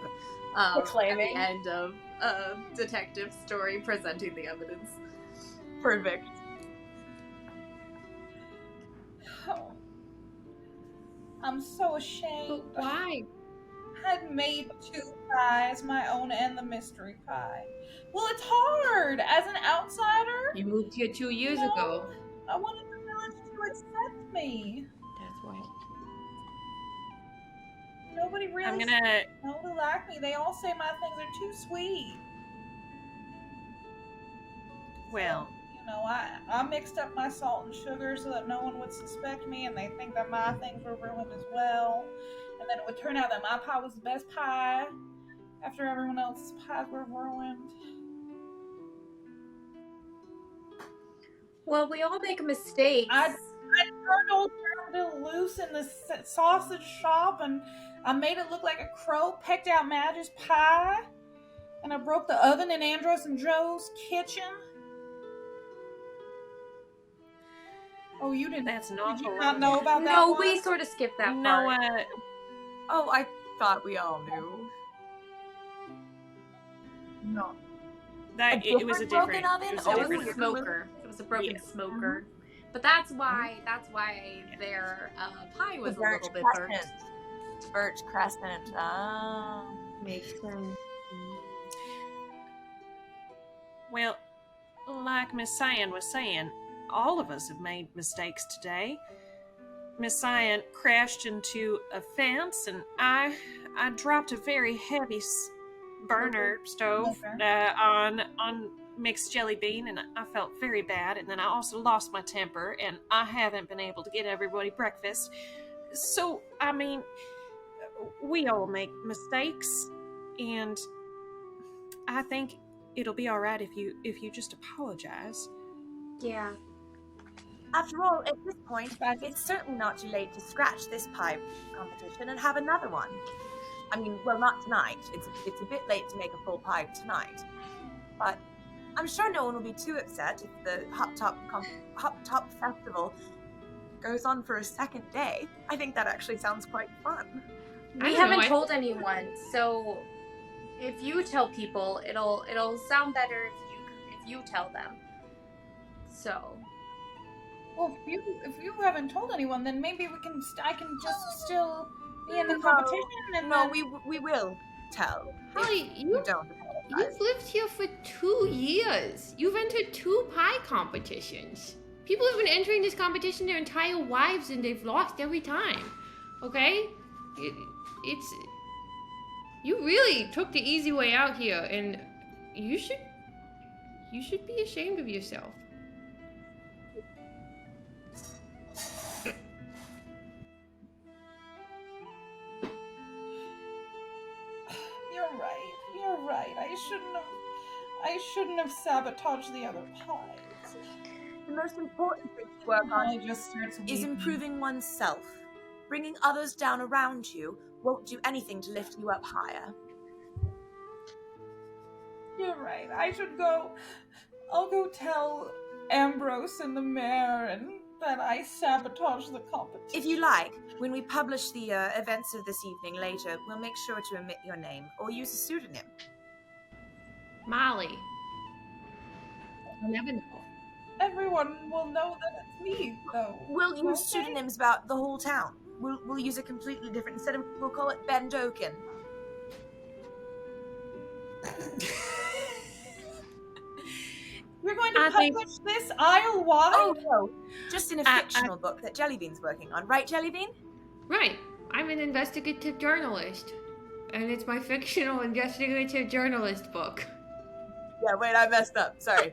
at the end of a detective story presenting the evidence. perfect. Oh. I'm so ashamed. But why? I'd made 2 pies, my own and the mystery pie. Well, it's hard as an outsider. You moved here 2 years ago. I wanted the village to accept me. That's why. Nobody really I'm gonna. to like me. They all say my things are too sweet. Well, You know, I mixed up my salt and sugar so that no one would suspect me, and they think that my things were ruined as well. And then it would turn out that my pie was the best pie after everyone else's pies were ruined. Well, we all make mistakes. I turned old Daffodil loose in the sausage shop, and I made it look like a crow pecked out Madge's pie. And I broke the oven in Andros and Joe's kitchen. Oh, you didn't? that's an Did awful. you not know about that? No, one? we sort of skipped that No, part. Oh, I thought we all knew. No. that it was a broken different. oven? It was It a was different. a smoker. It was a broken Yes. smoker. But that's why their pie was a little bit burnt. Birch Crescent. Ah. Makes sense. Well, like Miss Cyan was saying, all of us have made mistakes today. Miss Cyan crashed into a fence, and I dropped a very heavy burner stove on mixed Jellybean, and I felt very bad. And then I also lost my temper, and I haven't been able to get everybody breakfast. So, I mean, we all make mistakes, and I think it'll be all right if you just apologize. Yeah. After all, at this point, it's certainly not too late to scratch this pie competition and have another one. I mean, well, not tonight. It's a bit late to make a full pie tonight. But I'm sure no one will be too upset if the Hoptop Festival goes on for a second day. I think that actually sounds quite fun. We haven't told anyone, so if you tell people, it'll sound better if you tell them. So. Well, if you haven't told anyone, then maybe I can just still be in the competition. And No, then... we will tell. Holly, You don't. you've lived here for 2 years. You've entered 2 pie competitions. People have been entering this competition their entire lives, and they've lost every time. Okay? It's you really took the easy way out here, and you should be ashamed of yourself. You're right. I shouldn't have sabotaged the other pies. The most important thing to work Molly on just starts is weeping. improving oneself. Bringing others down around you won't do anything to lift you up higher. You're right. I'll go tell Ambrose and the mayor and that I sabotaged the competition. If you like, when we publish the events of this evening later, we'll make sure to omit your name or use a pseudonym. Molly. You'll never know. Everyone will know that it's me, though. We'll use Okay. pseudonyms about the whole town. We'll use a completely different we'll call it Ben Doken. You're going to I think- publish this aisle-wide? Oh no, just in a fictional book that Jellybean's working on, right, Jellybean? Right. I'm an investigative journalist. And it's my fictional investigative journalist book. Yeah, wait, I messed up. Sorry.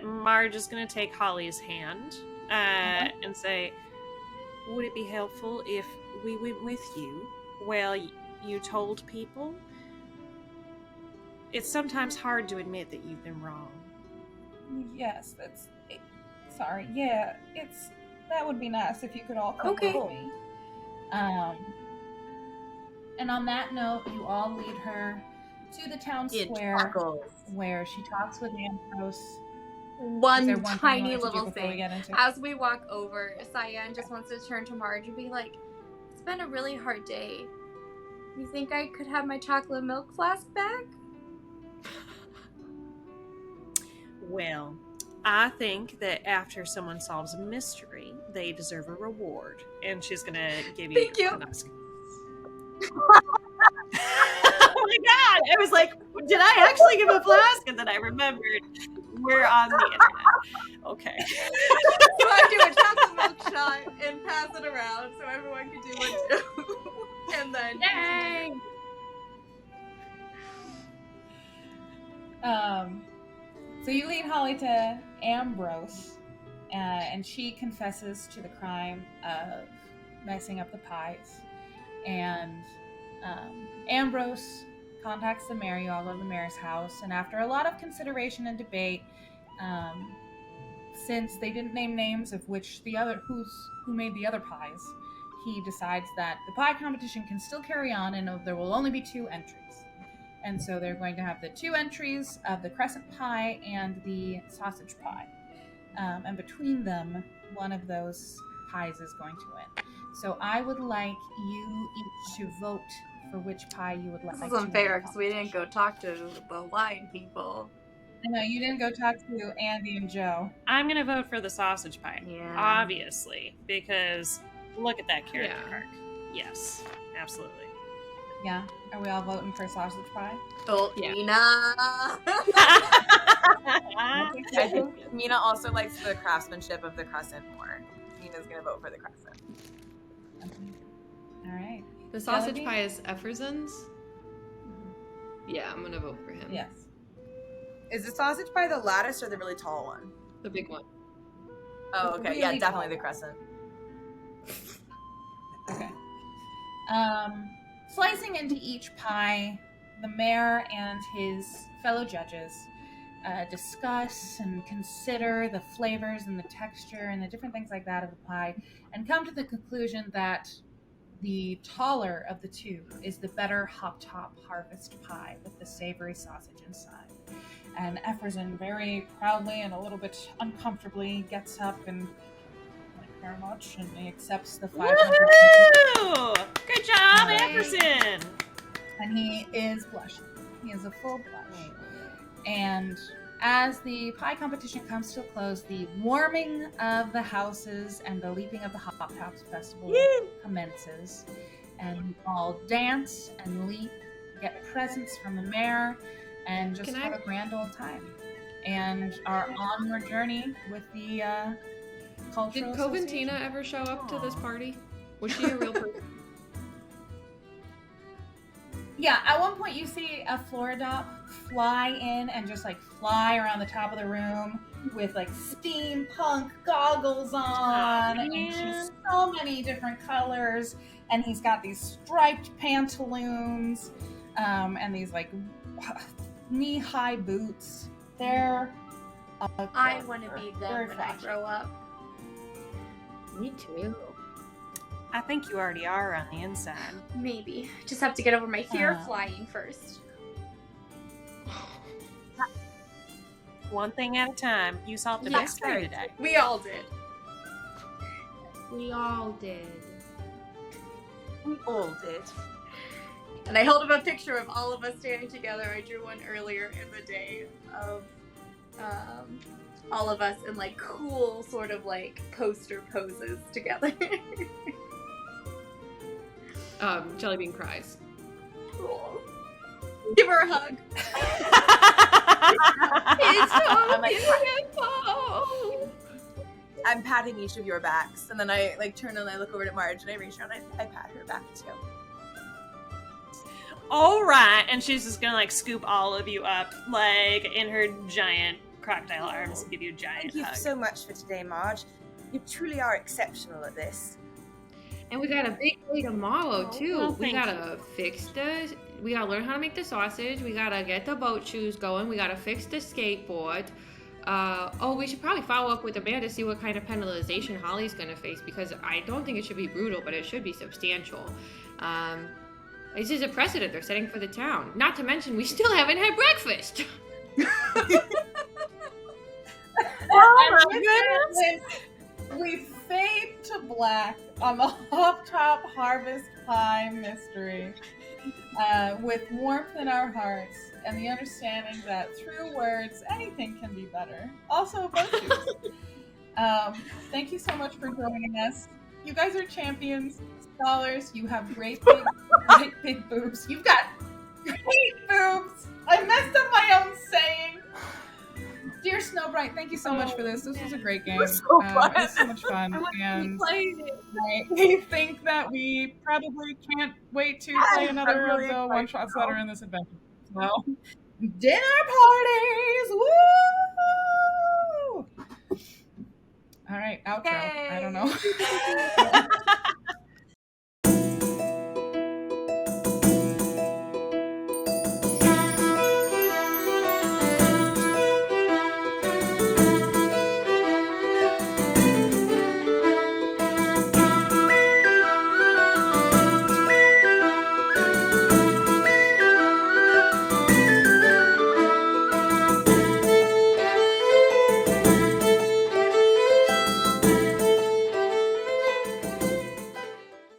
Marge is going to take Holly's hand and say, would it be helpful if we went with you? Well, you told people? It's sometimes hard to admit that you've been wrong. Yes, sorry. Yeah, that would be nice if you could all come Okay. with me. And on that note, you all lead her to the town square where she talks with Ambrose. Is there One thing tiny you want to do little before we thing. get into it? As we walk over, Cyan just wants to turn to Marge and be like, it's been a really hard day. You think I could have my chocolate milk flask back? Well, I think that after someone solves a mystery, they deserve a reward. And she's going to give you Thank you. your basket. Oh my god! I was like, did I actually give a flask? And then I remembered we're on the internet. Okay. So I do a chocolate milk shot and pass it around so everyone can do one too. And then Yay! So you lead Holly to Ambrose, and she confesses to the crime of messing up the pies. And Ambrose contacts the mayor. You all go to the mayor's house, and after a lot of consideration and debate, since they didn't name names of which who made the other pies, he decides that the pie competition can still carry on, and there will only be 2 entries. And so they're going to have the 2 entries of the crescent pie and the sausage pie. And between them, one of those pies is going to win. So I would like you each to vote for which pie you would like to win. this is unfair because we didn't go talk to the wine people. I know, you didn't go talk to Andy and Joe. I'm going to vote for the sausage pie. Yeah. Obviously. Because look at that character Yeah. arc. Yes. Absolutely. Yeah? Are we all voting for sausage pie? Oh, Yeah. Mina. I think Mina also likes the craftsmanship of the crescent more. Mina's gonna vote for the crescent. All right. The sausage Jellybean? pie is Efferson's. Yeah, I'm gonna vote for him. Yes. Is the sausage pie the lattice or the really tall one? The big one. Oh, The okay. Yeah, really definitely tall the crescent. Okay. Slicing into each pie, the mayor and his fellow judges discuss and consider the flavors and the texture and the different things like that of the pie, and come to the conclusion that the taller of the 2 is the better Hoptop Harvest Pie with the savory sausage inside. And Efferson very proudly and a little bit uncomfortably gets up and very much, and he accepts the 500. Woo! Good job, Yay. Everson! And he is blushing. He is a full blush. And as the pie competition comes to a close, the warming of the houses and the leaping of the Hoptops Festival commences. And we all dance and leap, get presents from the mayor, and just Can have I- a grand old time. And our onward journey with the Did cultural Coventina association. ever show up to this party? Was she a real person? Yeah, at one point you see a Floridop fly in and just like fly around the top of the room with like steampunk goggles on, and she's so many different colors, and he's got these striped pantaloons, and these like knee-high boots. They're I want to be Very them when I flashy. grow up. Me too. I think you already are on the inside. Maybe. Just have to get over my fear of Uh. flying first. One thing at a time. You solved the Yes, mystery today. We all did. We all did. We all did. And I held up a picture of all of us standing together. I drew one earlier in the day of all of us in like cool sort of like poster poses together. Jellybean cries. Cool. Give her a hug. It's so I'm like- beautiful. I'm patting each of your backs, and then I like turn and I look over at Marge, and I reach around and I pat her back too. All right, and she's just gonna like scoop all of you up like in her giant crocodile arms and give you a giant Thank you hug. so much for today, Marge. You truly are exceptional at this. And we got a big day tomorrow too. well, we thank gotta fix the. We gotta learn how to make the sausage. We gotta get the boat shoes going. We gotta fix the skateboard. We should probably follow up with Amanda to see what kind of penalization Holly's gonna face, because I don't think it should be brutal, but it should be substantial. This is a precedent they're setting for the town. Not to mention, we still haven't had breakfast. We fade to black on the Hoptop Harvest Pie mystery. with warmth in our hearts and the understanding that through words, anything can be better. Also, virtues. Thank you so much for joining us. You guys are champions, scholars. You have great big boobs. You've got great boobs. I messed up my own saying. Dear Snowbright, thank you so much for this. This was a great game. It was so much fun. And I think that we probably can't wait to play another of the one-shots that are in this adventure. So, dinner parties! Woo! All right, outro. Yay. I don't know.